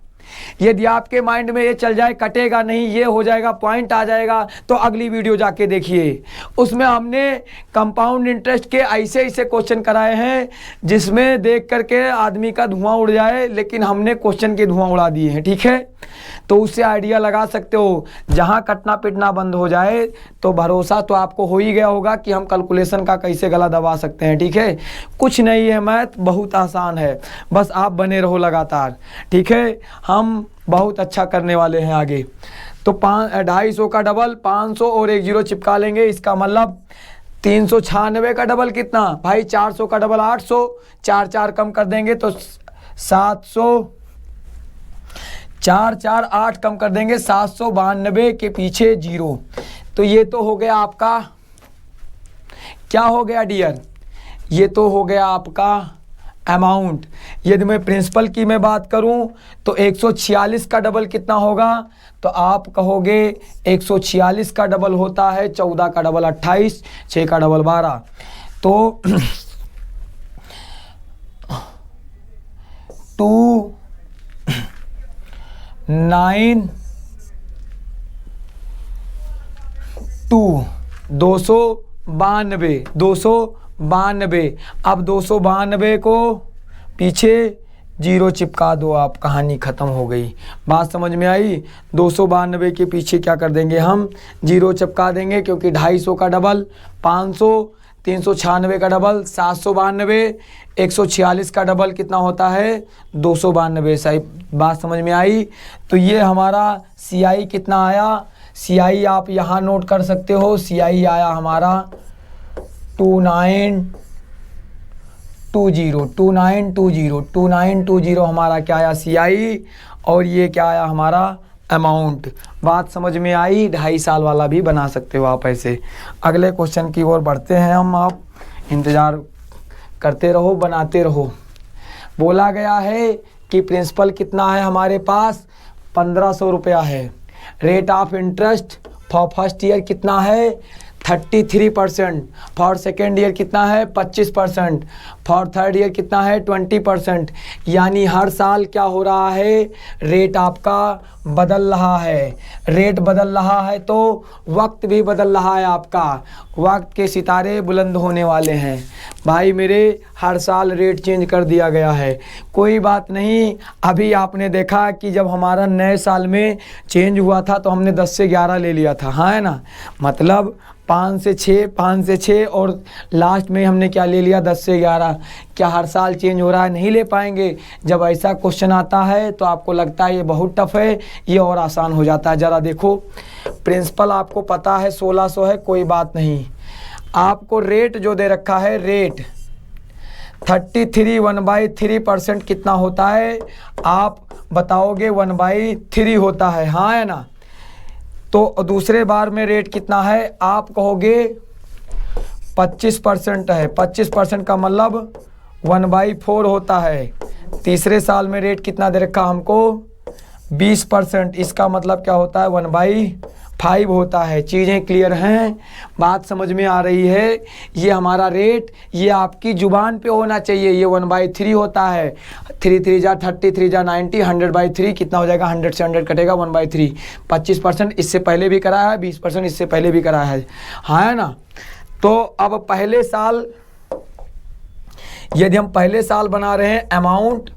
यदि आपके माइंड में ये चल जाए कटेगा नहीं, ये हो जाएगा, पॉइंट आ जाएगा, तो अगली वीडियो जाके देखिए, उसमें हमने कंपाउंड इंटरेस्ट के ऐसे क्वेश्चन कराए हैं जिसमें देख करके आदमी का धुआं उड़ जाए, लेकिन हमने क्वेश्चन के धुआं उड़ा दिए हैं, ठीक है। तो उससे आइडिया लगा सकते हो। जहां कटना पिटना बंद हो जाए तो भरोसा तो आपको हो ही गया होगा कि हम कैलकुलेशन का कैसे गला दबा सकते हैं, ठीक है। कुछ नहीं है, मैथ बहुत आसान है, बस आप बने रहो लगातार, ठीक है। हम बहुत अच्छा करने वाले हैं आगे। तो 250 का डबल 500 और 1 0 चिपका लेंगे। इसका मतलब 396 का डबल कितना भाई? 400 का डबल 800, 4 कम कर देंगे तो 700, 4 8 कम कर देंगे 792 के पीछे 0। तो ये तो हो गया आपका, क्या हो गया डियर? ये तो हो गया आपका अमाउंट। यदि मैं प्रिंसिपल की मैं बात करूं तो 146 का डबल कितना होगा? तो आप कहोगे 146 का डबल होता है 14 का डबल 28, 6 का डबल 12। तो 292। अब 292 को पीछे 0 चिपका दो आप, कहानी ख़त्म हो गई। बात समझ में आई? 292 के पीछे क्या कर देंगे हम? 0 चिपका देंगे, क्योंकि 250 का डबल 500, 396 का डबल 792, 146 का डबल कितना होता है? 292। सही बात समझ में आई? तो ये हमारा CI कितना आया? CI आप यहाँ नोट कर सकते हो। CI आया हमारा 2920 हमारा क्या आया? CI। और ये क्या आया हमारा? अमाउंट। बात समझ में आई? 2.5 साल वाला भी बना सकते हो आप ऐसे। अगले क्वेश्चन की ओर बढ़ते हैं हम, आप इंतज़ार करते रहो, बनाते रहो। बोला गया है कि प्रिंसिपल कितना है हमारे पास? 1500 रुपया है। Rate of interest for first year कितना है? 33%। फॉर सेकेंड ईयर कितना है? 25%। फॉर थर्ड ईयर कितना है? 20%। यानी हर साल क्या हो रहा है? रेट आपका बदल रहा है। रेट बदल रहा है तो वक्त भी बदल रहा है आपका। वक्त के सितारे बुलंद होने वाले हैं भाई मेरे। हर साल रेट चेंज कर दिया गया है। कोई बात नहीं, अभी आपने देखा कि जब हमारा नए साल में चेंज हुआ था तो हमने 10 से 11 ले लिया था, हाँ है ना। मतलब 5 से 6 और लास्ट में हमने क्या ले लिया? 10 से 11। क्या हर साल चेंज हो रहा है? नहीं ले पाएंगे। जब ऐसा क्वेश्चन आता है तो आपको लगता है ये बहुत टफ है, ये और आसान हो जाता है। ज़रा देखो, प्रिंसिपल आपको पता है 1600 है, कोई बात नहीं। आपको रेट जो दे रखा है, रेट 33 1/3% कितना होता है? आप बताओगे 1/3 होता है, हाँ है ना। तो दूसरे बार में रेट कितना है? आप कहोगे 25% है। 25% का मतलब 1/4 होता है। तीसरे साल में रेट कितना दे रखा हमको? 20%, इसका मतलब क्या होता है 1/5 होता है। चीज़ें क्लियर हैं, बात समझ में आ रही है। ये हमारा रेट ये आपकी ज़ुबान पे होना चाहिए। ये 1/3 होता है। 3 3 जा 30, 3 जा 90, 100/3 कितना हो जाएगा, 100 से 100 कटेगा 1/3। 25% इससे पहले भी कराया है, 20% इससे पहले भी कराया है, हाँ है ना। तो अब पहले साल, यदि हम पहले साल बना रहे हैं अमाउंट,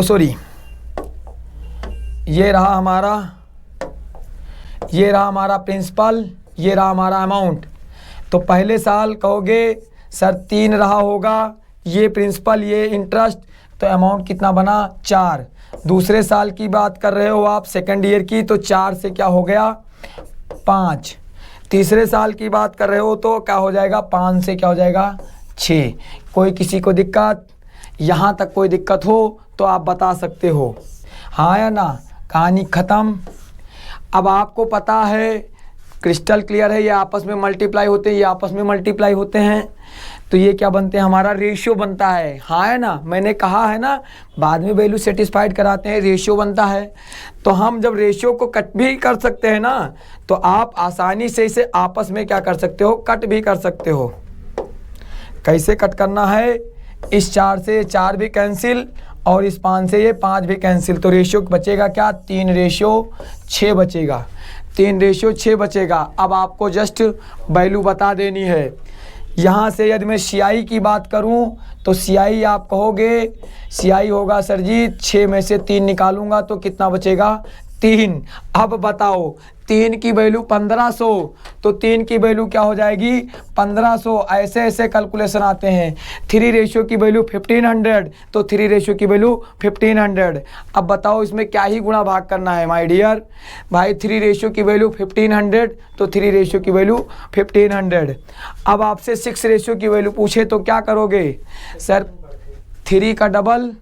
सॉरी ये रहा हमारा प्रिंसिपल, ये रहा हमारा अमाउंट। तो पहले साल कहोगे सर 3 रहा होगा, ये प्रिंसिपल ये इंटरेस्ट, तो अमाउंट कितना बना 4। दूसरे साल की बात कर रहे हो आप, सेकेंड ईयर की, तो 4 से क्या हो गया 5। तीसरे साल की बात कर रहे हो तो क्या हो जाएगा, 5 से क्या हो जाएगा 6। कोई किसी को दिक्कत, यहाँ तक कोई दिक्कत हो तो आप बता सकते हो, हाँ या ना। कहानी ख़त्म। अब आपको पता है, क्रिस्टल क्लियर है, ये आपस में मल्टीप्लाई होते हैं, ये आपस में मल्टीप्लाई होते हैं, तो ये क्या बनते हैं, हमारा रेशियो बनता है, हाँ है ना। मैंने कहा है ना, बाद में वैल्यू सेटिस्फाइड कराते हैं, रेशियो बनता है। तो हम जब रेशियो को कट भी कर सकते हैं ना, तो आप आसानी से इसे आपस में क्या कर सकते हो, कट भी कर सकते हो। कैसे कट करना है, इस 4 से 4 भी कैंसिल और इस 5 से ये 5 भी कैंसिल, तो रेशियो बचेगा क्या, 3/6 बचेगा। 3/6 बचेगा। अब आपको जस्ट वैल्यू बता देनी है। यहाँ से यदि मैं CI की बात करूँ तो CI आप कहोगे, CI होगा सर जी 6 में से 3 निकालूंगा तो कितना बचेगा 3। अब बताओ 3 की वैल्यू 1500, तो 3 की वैल्यू क्या हो जाएगी 1500। ऐसे ऐसे कैलकुलेशन आते हैं। 3 रेशियो की वैल्यू 1500, तो 3 रेशियो की वैल्यू 1500। अब बताओ इसमें क्या ही गुणा भाग करना है माय डियर भाई। 3 रेशियो की वैल्यू 1500, तो 3 रेशियो की वैल्यू 1500। अब आपसे 6 रेशियो की वैल्यू पूछे तो क्या करोगे सर, 3 का डबल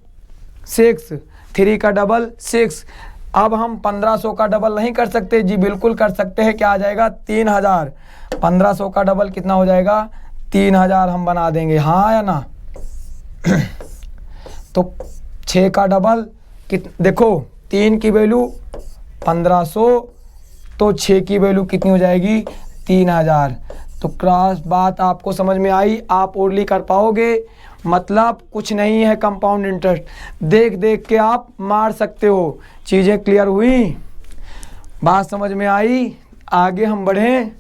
6, 3 का डबल 6। अब हम 1500 का डबल नहीं कर सकते जी, बिल्कुल कर सकते हैं। क्या आ जाएगा 3000। 1500 का डबल कितना हो जाएगा 3000 हम बना देंगे, हाँ या ना। तो 6 का डबल देखो 3 की वैल्यू 1500, तो 6 की वैल्यू कितनी हो जाएगी 3000। तो क्रॉस बात आपको समझ में आई, आप ओरली कर पाओगे। मतलब कुछ नहीं है कंपाउंड इंटरेस्ट, देख देख के आप मार सकते हो। चीज़ें क्लियर हुई, बात समझ में आई, आगे हम बढ़ें।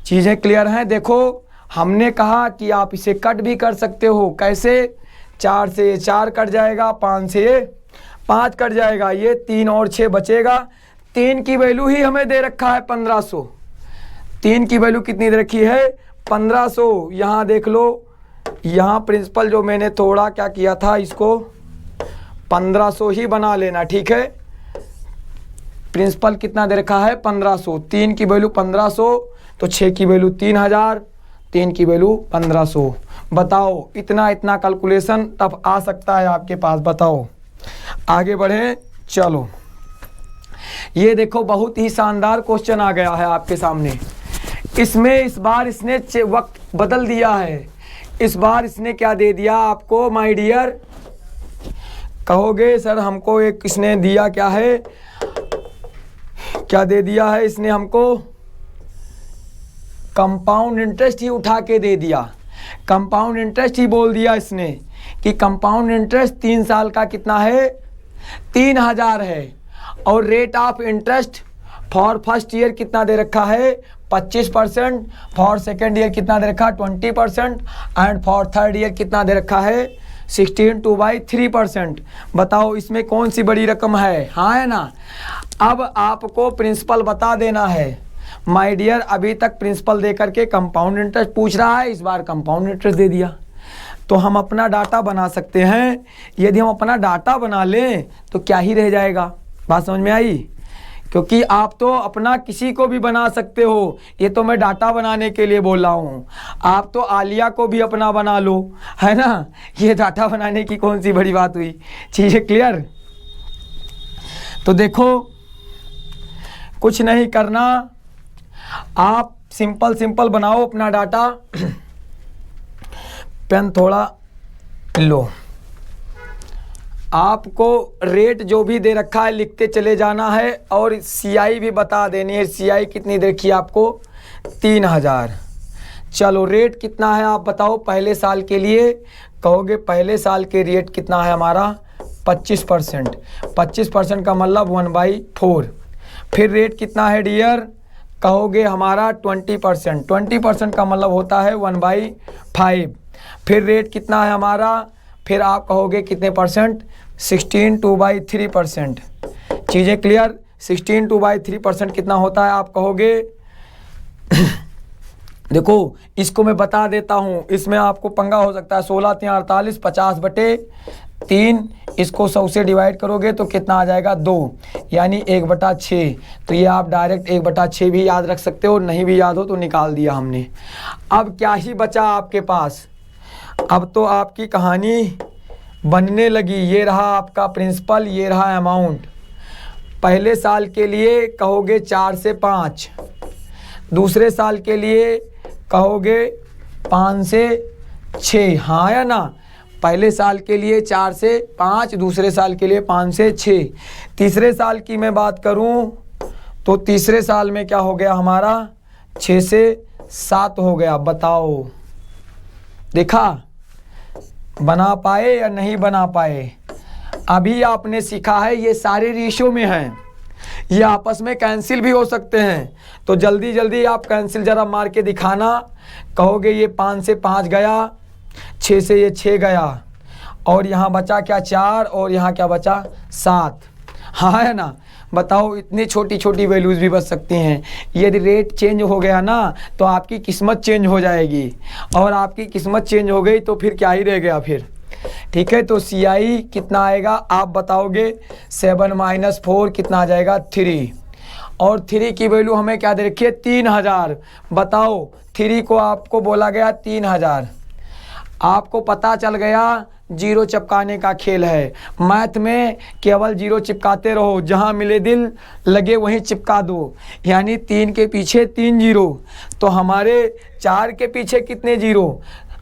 चीज़ें क्लियर हैं। देखो हमने कहा कि आप इसे कट भी कर सकते हो। कैसे, 4 से ये 4 कट जाएगा, 5 से ये 5 कट जाएगा, ये 3 और 6 बचेगा। 3 की वैल्यू ही हमें दे रखा है 1500। 3 की वैल्यू कितनी दे रखी है 1500। यहाँ देख लो, यहाँ प्रिंसिपल जो मैंने थोड़ा क्या किया था, इसको 1500 ही बना लेना, ठीक है। प्रिंसिपल कितना दे रखा है 1500। 3 की वैल्यू 1500, तो 6 की वैल्यू 3000, 3 की वैल्यू 1500। बताओ इतना इतना कैलकुलेशन तब आ सकता है आपके पास। बताओ आगे बढ़ें, चलो। ये देखो बहुत ही शानदार क्वेश्चन आ गया है आपके सामने। इसमें इस बार इसने वक्त बदल दिया है। इस बार इसने क्या दे दिया आपको माय डियर, कहोगे सर हमको एक इसने दिया क्या है, क्या दे दिया है इसने हमको, कंपाउंड इंटरेस्ट ही उठा के दे दिया। कंपाउंड इंटरेस्ट ही बोल दिया इसने कि कंपाउंड इंटरेस्ट 3 साल का कितना है 3000 है, और rate of interest for first year कितना दे रखा है 25%, फॉर सेकेंड ईयर कितना दे रखा है 20%, एंड फॉर थर्ड ईयर कितना दे रखा है 16/3%। बताओ इसमें कौन सी बड़ी रकम है, हाँ है ना। अब आपको प्रिंसिपल बता देना है माय डियर। अभी तक प्रिंसिपल दे करके कंपाउंड इंटरेस्ट पूछ रहा है, इस बार कंपाउंड इंटरेस्ट दे दिया। तो हम अपना डाटा बना सकते हैं। यदि हम अपना डाटा बना लें तो क्या ही रह जाएगा। बात समझ में आई, क्योंकि आप तो अपना किसी को भी बना सकते हो। ये तो मैं डाटा बनाने के लिए बोल रहा हूँ। आप तो आलिया को भी अपना बना लो, है ना। ये डाटा बनाने की कौन सी बड़ी बात हुई। चीज़ें क्लियर। तो देखो कुछ नहीं करना, आप सिंपल सिंपल बनाओ अपना डाटा। पेन थोड़ा लो, आपको रेट जो भी दे रखा है लिखते चले जाना है और CI भी बता देनी है। CI कितनी दे रखी है आपको? 3000। चलो रेट कितना है आप बताओ पहले साल के लिए? कहोगे पहले साल के रेट कितना है हमारा? 25%। 25% का मतलब 1/4। फिर रेट कितना है डियर? कहोगे हमारा 20%। 20% का मतलब होता है 1/5। फिर रेट कितना है हमारा? फिर आप कहोगे कितने परसेंट? 16 2/3%। चीज़ें क्लियर? 16 2/3% कितना होता है आप कहोगे? देखो इसको मैं बता देता हूँ, इसमें आपको पंगा हो सकता है। 16 3 48, 50/3। इसको 100 से डिवाइड करोगे तो कितना आ जाएगा? 2, यानी 1/6। तो ये आप डायरेक्ट 1/6 भी याद रख सकते हो, नहीं भी याद हो तो निकाल दिया हमने। अब क्या ही बचा आपके पास? अब तो आपकी कहानी बनने लगी। ये रहा आपका प्रिंसिपल, ये रहा अमाउंट। पहले साल के लिए कहोगे 4 से 5, दूसरे साल के लिए कहोगे 5 से 6, हाँ या ना? पहले साल के लिए 4 से 5, दूसरे साल के लिए 5 से 6। तीसरे साल की मैं बात करूं तो तीसरे साल में क्या हो गया हमारा? 6 से 7 हो गया। बताओ, देखा बना पाए या नहीं बना पाए? अभी आपने सीखा है ये सारे रेशियो में हैं, ये आपस में कैंसिल भी हो सकते हैं। तो जल्दी जल्दी आप कैंसिल ज़रा मार के दिखाना। कहोगे ये 5 से 5 गया, 6 से ये 6 गया, और यहाँ बचा क्या? 4, और यहाँ क्या बचा? 7, हाँ है ना? बताओ इतनी छोटी छोटी वैल्यूज़ भी बच सकती हैं। यदि रेट चेंज हो गया ना तो आपकी किस्मत चेंज हो जाएगी, और आपकी किस्मत चेंज हो गई तो फिर क्या ही रह गया फिर। ठीक है, तो CI कितना आएगा आप बताओगे? 7 - 4 कितना आ जाएगा? 3। और 3 की वैल्यू हमें क्या दे रखी है? 3000। बताओ 3 को आपको बोला गया 3000। आपको पता चल गया जीरो चिपकाने का खेल है। मैथ में केवल जीरो चिपकाते रहो, जहां मिले दिल लगे वहीं चिपका दो। यानी 3 के पीछे 3 जीरो, तो हमारे 4 के पीछे कितने जीरो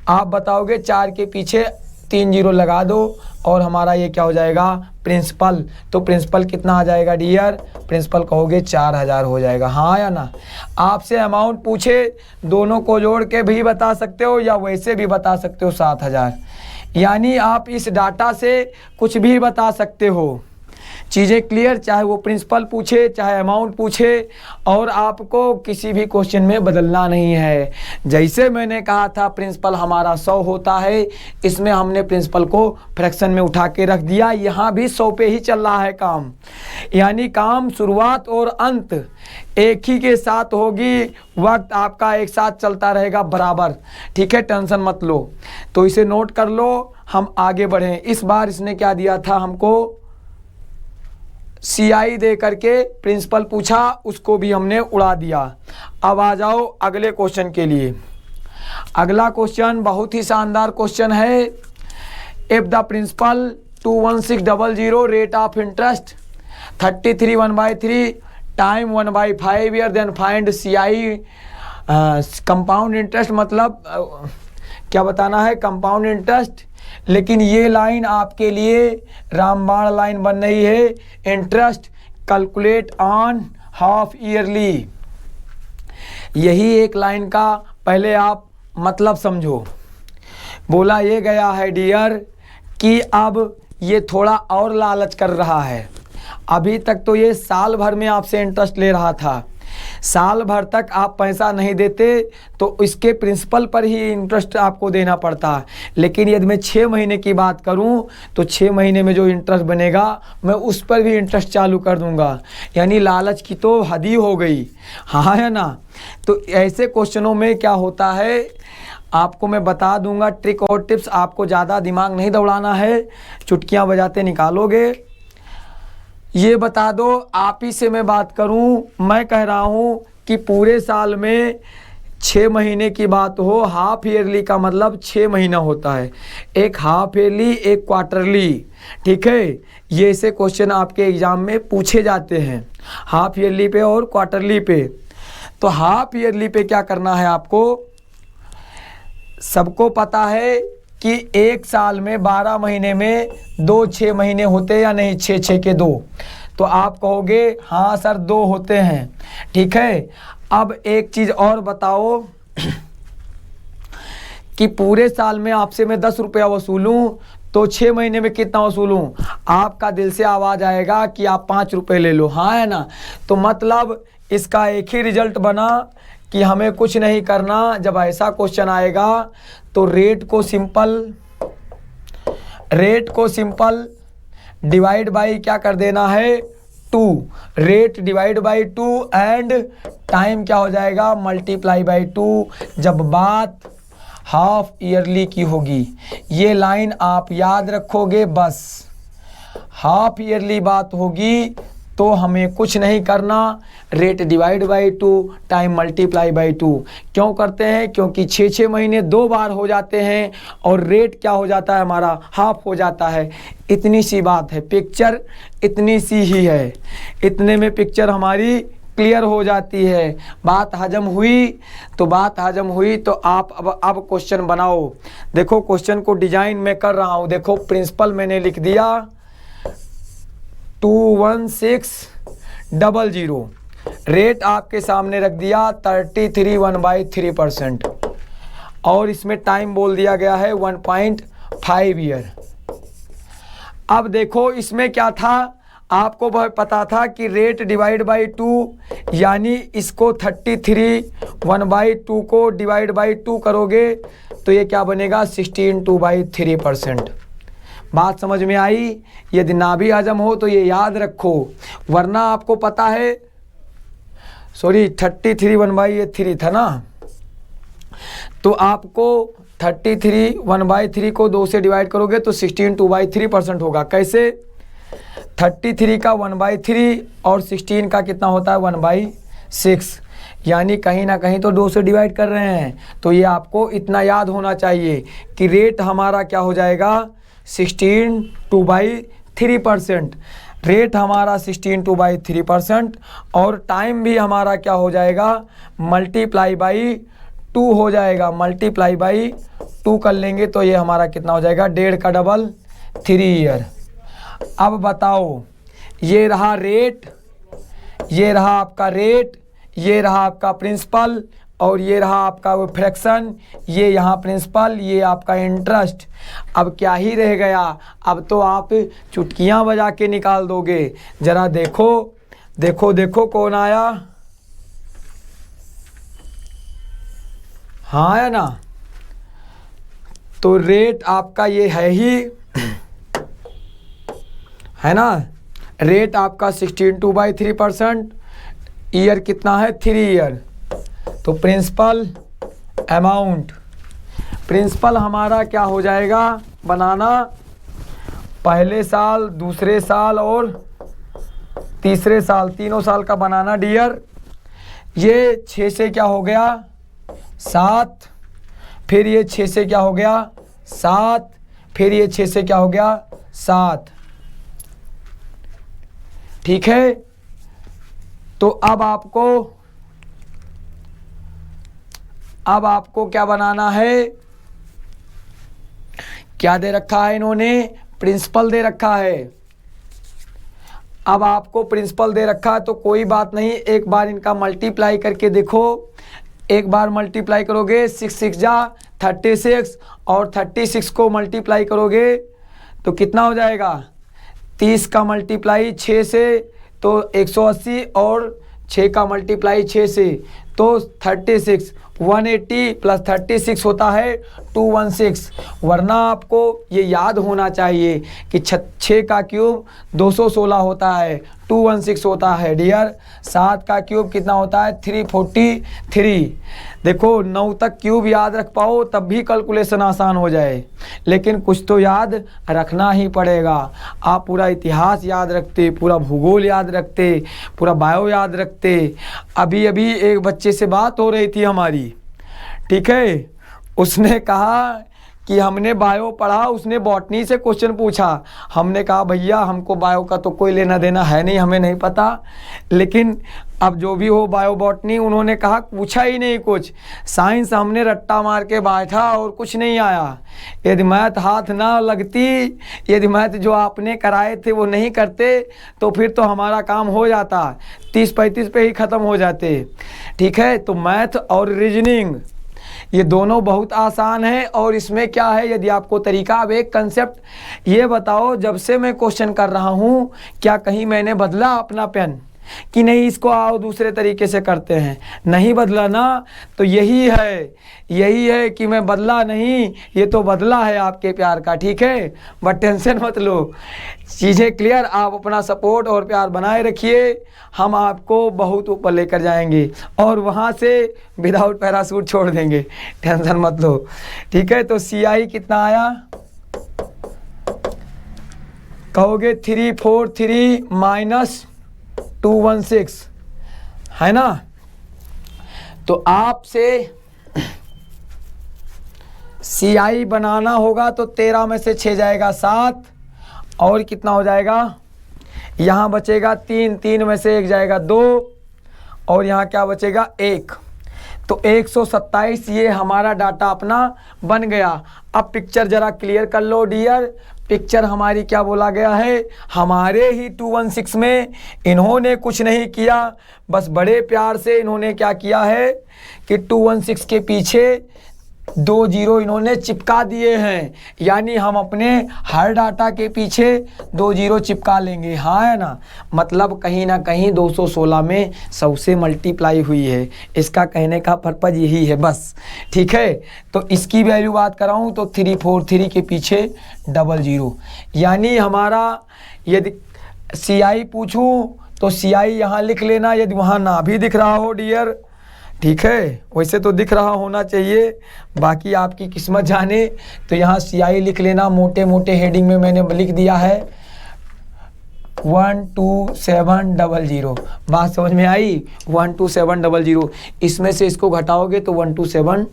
आप बताओगे? 4 के पीछे 3 जीरो लगा दो और हमारा ये क्या हो जाएगा? प्रिंसिपल। तो प्रिंसिपल कितना आ जाएगा डियर? प्रिंसिपल कहोगे 4000 हो जाएगा, हाँ या ना? आपसे अमाउंट पूछे दोनों को जोड़ के भी बता सकते हो या वैसे भी बता सकते हो 7000। यानी आप इस डाटा से कुछ भी बता सकते हो। चीज़ें क्लियर? चाहे वो प्रिंसिपल पूछे चाहे अमाउंट पूछे, और आपको किसी भी क्वेश्चन में बदलना नहीं है। जैसे मैंने कहा था प्रिंसिपल हमारा 100 होता है, इसमें हमने प्रिंसिपल को फ्रैक्शन में उठा के रख दिया। यहाँ भी 100 पे ही चल रहा है काम, यानी काम शुरुआत और अंत एक ही के साथ होगी। वक्त आपका एक साथ चलता रहेगा बराबर। ठीक है, टेंशन मत लो। तो इसे नोट कर लो, हम आगे बढ़ें। इस बार इसने क्या दिया था हमको? CI दे करके प्रिंसिपल पूछा, उसको भी हमने उड़ा दिया। अब आ जाओ अगले क्वेश्चन के लिए। अगला क्वेश्चन बहुत ही शानदार क्वेश्चन है। If the principal 21600 rate of interest 33 1/3 time 1/5 year, then find CI compound interest. मतलब क्या बताना है? Compound interest. लेकिन ये लाइन आपके लिए रामबाण लाइन बन रही है। Interest calculate on half yearly. यही एक लाइन का पहले आप मतलब समझो। बोला ये गया है डियर कि अब ये थोड़ा और लालच कर रहा है। अभी तक तो ये साल भर में आपसे इंटरेस्ट ले रहा था, साल भर तक आप पैसा नहीं देते तो इसके प्रिंसिपल पर ही इंटरेस्ट आपको देना पड़ता। लेकिन यदि मैं 6 महीने की बात करूं तो 6 महीने में जो इंटरेस्ट बनेगा मैं उस पर भी इंटरेस्ट चालू कर दूंगा। यानी लालच की तो हद ही हो गई, हाँ है ना? तो ऐसे क्वेश्चनों में क्या होता है आपको मैं बता दूंगा, ट्रिक और टिप्स। आपको ज़्यादा दिमाग नहीं दौड़ाना है, चुटकियाँ बजाते निकालोगे। ये बता दो, आप ही से मैं बात करूं, मैं कह रहा हूं कि पूरे साल में 6 महीने की बात हो। हाफ ईयरली का मतलब 6 महीना होता है, एक हाफ ईयरली एक क्वार्टरली। ठीक है, ये ऐसे क्वेश्चन आपके एग्जाम में पूछे जाते हैं, हाफ ईयरली पे और क्वार्टरली पे। तो हाफ ईयरली पे क्या करना है आपको? सबको पता है कि एक साल में 12 महीने में 2 6 महीने होते या नहीं, 6 के 2, तो आप कहोगे हाँ सर 2 होते हैं। ठीक है, अब एक चीज़ और बताओ कि पूरे साल में आपसे मैं 10 रुपया वसूलूं तो 6 महीने में कितना वसूलूं? आपका दिल से आवाज़ आएगा कि आप 5 रुपये ले लो, हाँ है ना। तो मतलब इसका एक ही रिजल्ट बना कि हमें कुछ नहीं करना। जब ऐसा क्वेश्चन आएगा तो रेट को सिंपल डिवाइड बाई क्या कर देना है, 2। Rate divide by 2 and time क्या हो जाएगा, मल्टीप्लाई बाई 2। जब बात हाफ ईयरली की होगी, ये लाइन आप याद रखोगे बस। हाफ ईयरली बात होगी तो हमें कुछ नहीं करना, rate divide by 2 time multiply by 2। क्यों करते हैं? क्योंकि 6 महीने 2 बार हो जाते हैं और रेट क्या हो जाता है हमारा, हाफ हो जाता है। इतनी सी बात है, पिक्चर इतनी सी ही है, इतने में पिक्चर हमारी क्लियर हो जाती है। बात हजम हुई तो आप अब क्वेश्चन बनाओ। देखो क्वेश्चन को डिजाइन में कर रहा हूँ। देखो प्रिंसिपल मैंने लिख दिया 21600, रेट आपके सामने रख दिया 33 1/3% और इसमें टाइम बोल दिया गया है 1.5 ईयर। अब देखो इसमें क्या था, आपको पता था कि रेट डिवाइड बाई 2 यानी इसको 33 1/2 को डिवाइड बाई 2 करोगे तो ये क्या बनेगा, 16 2/3%। बात समझ में आई? यदि ना भी हजम हो तो ये याद रखो, वरना आपको पता है, सॉरी 33 1/3 था ना, तो आपको 33 1/3 को 2 से डिवाइड करोगे तो 16 2/3% होगा। कैसे? 33 का 1/3 और 16 का कितना होता है 1/6, यानी कहीं ना कहीं तो 2 से डिवाइड कर रहे हैं। तो ये आपको इतना याद होना चाहिए कि रेट हमारा क्या हो जाएगा, 16 2/3%। रेट हमारा 16 2/3% और टाइम भी हमारा क्या हो जाएगा, मल्टीप्लाई बाई 2 हो जाएगा। मल्टीप्लाई बाई 2 कर लेंगे तो ये हमारा कितना हो जाएगा, 1.5 का डबल 3 ईयर। अब बताओ, ये रहा रेट, ये रहा आपका रेट, ये रहा आपका प्रिंसिपल और ये रहा आपका वो फ्रैक्शन, ये यहाँ प्रिंसिपल, ये आपका इंटरेस्ट। अब क्या ही रह गया, अब तो आप चुटकियाँ बजा के निकाल दोगे। ज़रा देखो देखो देखो कौन आया, हाँ है ना। तो रेट आपका ये है ही, है ना, रेट आपका 16 2/3%, ईयर कितना है 3 ईयर। तो प्रिंसिपल अमाउंट, प्रिंसिपल हमारा क्या हो जाएगा बनाना, पहले साल, दूसरे साल और तीसरे साल, तीनों साल का बनाना डियर। ये 6 से क्या हो गया 7, फिर ये 6 से क्या हो गया 7, फिर ये 6 से क्या हो गया 7। ठीक है, तो अब आपको क्या बनाना है, क्या दे रखा है इन्होंने, प्रिंसिपल दे रखा है। अब आपको प्रिंसिपल दे रखा है तो कोई बात नहीं, एक बार इनका मल्टीप्लाई करके देखो। एक बार मल्टीप्लाई करोगे 6 6 जा 36 और 36 को मल्टीप्लाई करोगे तो कितना हो जाएगा, 30 का मल्टीप्लाई 6 से तो 180 और 6 का मल्टीप्लाई 6 से तो 36, 180 प्लस 36 होता है 216। वरना आपको ये याद होना चाहिए कि 6 का क्यूब 216 होता है, 216 होता है डियर। 7 का क्यूब कितना होता है 343। देखो 9 तक क्यूब याद रख पाओ तब भी कैलकुलेशन आसान हो जाए, लेकिन कुछ तो याद रखना ही पड़ेगा। आप पूरा इतिहास याद रखते, पूरा भूगोल याद रखते, पूरा बायो याद रखते। अभी अभी एक बच्चे से बात हो रही थी हमारी, ठीक है, उसने कहा कि हमने बायो पढ़ा, उसने बॉटनी से क्वेश्चन पूछा। हमने कहा भैया हमको बायो का तो कोई लेना देना है नहीं, हमें नहीं पता, लेकिन अब जो भी हो बायो बॉटनी, उन्होंने कहा पूछा ही नहीं कुछ। साइंस हमने रट्टा मार के बैठा और कुछ नहीं आया। यदि मैथ हाथ ना लगती, यदि मैथ जो आपने कराए थे वो नहीं करते, तो फिर तो हमारा काम हो जाता, 30-35 पे ही ख़त्म हो जाते। ठीक है, तो मैथ और रीजनिंग ये दोनों बहुत आसान है। और इसमें क्या है, यदि आपको तरीका, अब एक कंसेप्ट ये बताओ, जब से मैं क्वेश्चन कर रहा हूँ क्या कहीं मैंने बदला अपना पेन कि नहीं, इसको आओ दूसरे तरीके से करते हैं, नहीं बदला ना, तो यही है कि मैं बदला नहीं, ये तो बदला है आपके प्यार का। ठीक है, बट टेंशन मत लो, चीज़ें क्लियर। आप अपना सपोर्ट और प्यार बनाए रखिए, हम आपको बहुत ऊपर लेकर जाएंगे और वहाँ से विदाउट पैराशूट छोड़ देंगे, टेंशन मत लो। ठीक है, तो CI कितना आया कहोगे, 343 माइनस 216 है ना। तो आपसे CI बनाना होगा तो 13 में से 6 जाएगा 7, और कितना हो जाएगा, यहाँ बचेगा 3, 3 में से 1 जाएगा 2, और यहाँ क्या बचेगा 1। तो 127 ये हमारा डाटा अपना बन गया। अब पिक्चर ज़रा क्लियर कर लो डियर, पिक्चर हमारी क्या बोला गया है, हमारे ही 216 में इन्होंने कुछ नहीं किया, बस बड़े प्यार से इन्होंने क्या किया है कि 216 के पीछे 2 0 इन्होंने चिपका दिए हैं, यानी हम अपने हर डाटा के पीछे 2 0 चिपका लेंगे। हाँ है ना, मतलब कहीं ना कहीं 216 में 100 से मल्टीप्लाई हुई है, इसका कहने का पर्पज़ यही है बस। ठीक है, तो इसकी वैल्यू बात कराऊँ तो 343 के पीछे 00, यानी हमारा यदि CI पूछूँ तो CI यहाँ लिख लेना, यदि वहाँ ना भी दिख रहा हो डियर। ठीक है, वैसे तो दिख रहा होना चाहिए, बाकी आपकी किस्मत जाने। तो यहाँ CI लिख लेना, मोटे मोटे हेडिंग में मैंने लिख दिया है 12700। बात समझ में आई, 12700। इसमें से इसको घटाओगे तो 127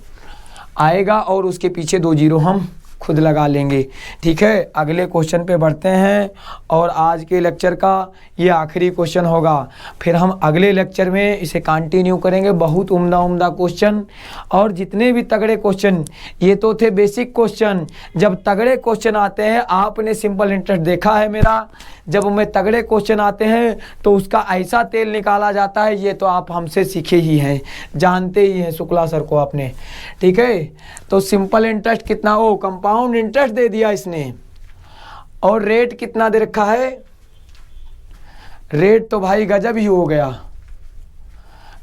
आएगा, और उसके पीछे 2 0 हम खुद लगा लेंगे। ठीक है, अगले क्वेश्चन पे बढ़ते हैं, और आज के लेक्चर का ये आखिरी क्वेश्चन होगा, फिर हम अगले लेक्चर में इसे कंटिन्यू करेंगे। बहुत उम्दा क्वेश्चन, और जितने भी तगड़े क्वेश्चन, ये तो थे बेसिक क्वेश्चन। जब तगड़े क्वेश्चन आते हैं, आपने सिंपल इंटरेस्ट देखा है मेरा, जब मैं तगड़े क्वेश्चन आते हैं तो उसका ऐसा तेल निकाला जाता है, ये तो आप हमसे सीखे ही हैं, जानते ही हैं शुक्ला सर को आपने। ठीक है, तो सिंपल इंटरेस्ट कितना, ओ कंपाउंड इंटरेस्ट दे दिया इसने, और रेट कितना दे रखा है, रेट तो भाई गजब ही हो गया,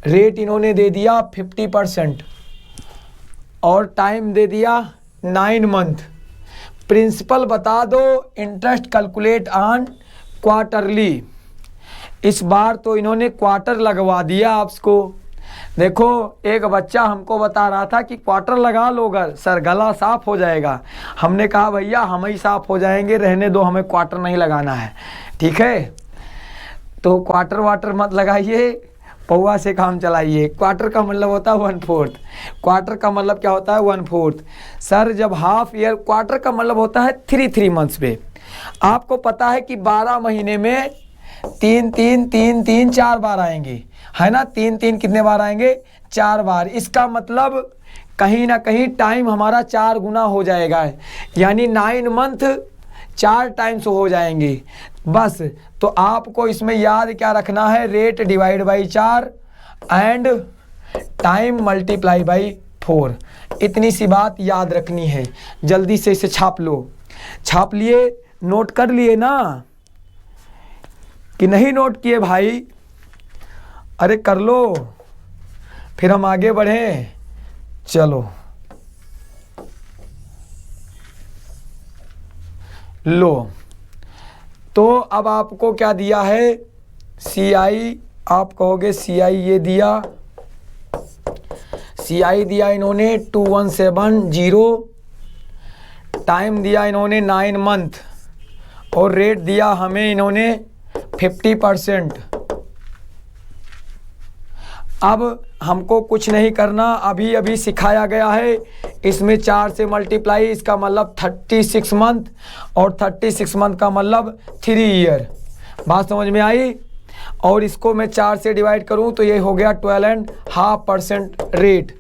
रेट इन्होंने दे दिया 50%, और टाइम दे दिया 9 मंथ। प्रिंसिपल बता दो, इंटरेस्ट कैलकुलेट ऑन क्वार्टरली। इस बार तो इन्होंने क्वार्टर लगवा दिया आपको। देखो, एक बच्चा हमको बता रहा था कि क्वार्टर लगा लो सर, गला साफ हो जाएगा। हमने कहा भैया हम ही साफ हो जाएंगे, रहने दो, हमें क्वार्टर नहीं लगाना है। ठीक है, तो क्वार्टर वाटर मत लगाइए, पौवा से काम चलाइए। क्वार्टर का मतलब होता है 1/4, क्वार्टर का मतलब क्या होता है 1/4। सर जब हाफ ईयर, क्वार्टर का मतलब होता है 3 मंथ्स पे। आपको पता है कि 12 महीने में 3 4 बार आएंगे, है ना, 3 कितने बार आएंगे, 4 बार। इसका मतलब कहीं ना कहीं टाइम हमारा 4 गुना हो जाएगा, यानी 9 मंथ 4 टाइम्स हो जाएंगे बस। तो आपको इसमें याद क्या रखना है, rate divide by 4 and time multiply by 4, इतनी सी बात याद रखनी है। जल्दी से इसे छाप लो। छाप लिए, नोट कर लिए ना कि नहीं नोट किए भाई? अरे कर लो, फिर हम आगे बढ़ें। चलो लो, तो अब आपको क्या दिया है, CI, आप कहोगे CI ये दिया, CI दिया इन्होंने 2170, टाइम दिया इन्होंने 9 मंथ, और रेट दिया हमें इन्होंने 50%। अब हमको कुछ नहीं करना, अभी सिखाया गया है, इसमें 4 से मल्टीप्लाई, इसका मतलब 36 मंथ, और 36 मंथ का मतलब 3 ईयर। बात समझ में आई? और इसको मैं 4 से डिवाइड करूं तो ये हो गया 12.5% रेट।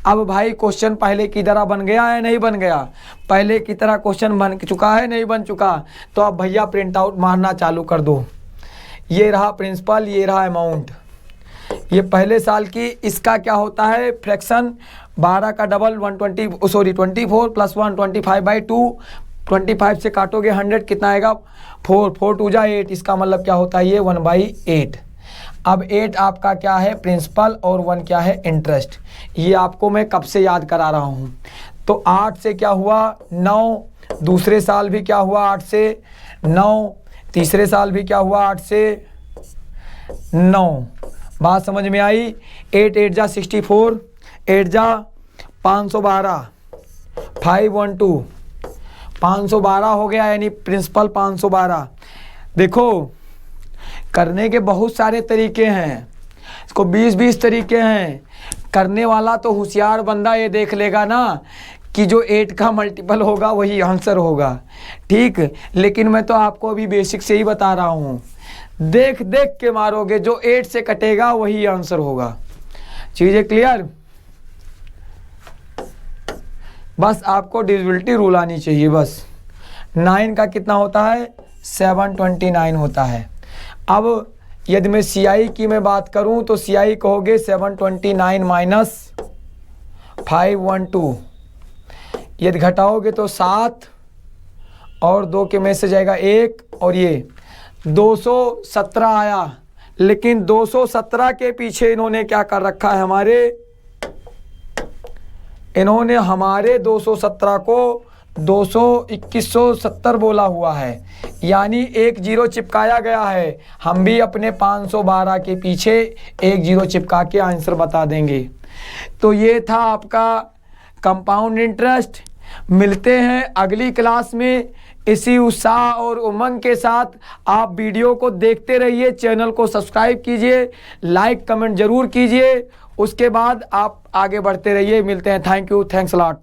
अब भाई क्वेश्चन पहले की तरह बन गया है नहीं बन गया? पहले की तरह क्वेश्चन बन चुका है नहीं बन चुका? तो अब भैया प्रिंट आउट मारना चालू कर दो। ये रहा प्रिंसिपल, ये रहा अमाउंट, ये पहले साल की। इसका क्या होता है फ्रैक्शन? 12 का डबल 24 प्लस 1 25/2, 25 से काटोगे 100, कितना आएगा? 4, 4 2 जा 8। इसका मतलब क्या होता है? ये 1/8। अब 8 आपका क्या है? प्रिंसिपल, और 1 क्या है? इंटरेस्ट। ये आपको मैं कब से याद करा रहा हूँ। तो 8 से क्या हुआ? 9। दूसरे साल भी क्या हुआ? 8 से 9। तीसरे साल भी क्या हुआ? 8 से 9। बात समझ में आई? 8 8 जा 64, 8 जा 512, 512 512 हो गया, यानी प्रिंसिपल 512। देखो करने के बहुत सारे तरीके हैं, इसको 20-20 तरीके हैं। करने वाला तो होशियार बंदा ये देख लेगा ना कि जो 8 का मल्टीपल होगा वही आंसर होगा, ठीक। लेकिन मैं तो आपको अभी बेसिक से ही बता रहा हूँ, देख देख के मारोगे, जो 8 से कटेगा वही आंसर होगा। चीज़ें क्लियर? बस आपको डिविजिबिलिटी रूल आनी चाहिए बस। 9 का कितना होता है? 729 होता है। अब यदि मैं CI की मैं बात करूं तो CI कहोगे 729 माइनस 512, यदि घटाओगे तो 7 और 2 के में से जाएगा 1, और ये 217 आया। लेकिन 217 के पीछे इन्होंने क्या कर रखा है? इन्होंने हमारे 217 को 2170 बोला हुआ है, यानी 1 0 चिपकाया गया है। हम भी अपने 512 के पीछे 1 0 चिपका के आंसर बता देंगे। तो ये था आपका कंपाउंड इंटरेस्ट। मिलते हैं अगली क्लास में इसी उत्साह और उमंग के साथ। आप वीडियो को देखते रहिए, चैनल को सब्सक्राइब कीजिए, लाइक कमेंट जरूर कीजिए। उसके बाद आप आगे बढ़ते रहिए। मिलते हैं। Thank you, thanks a lot.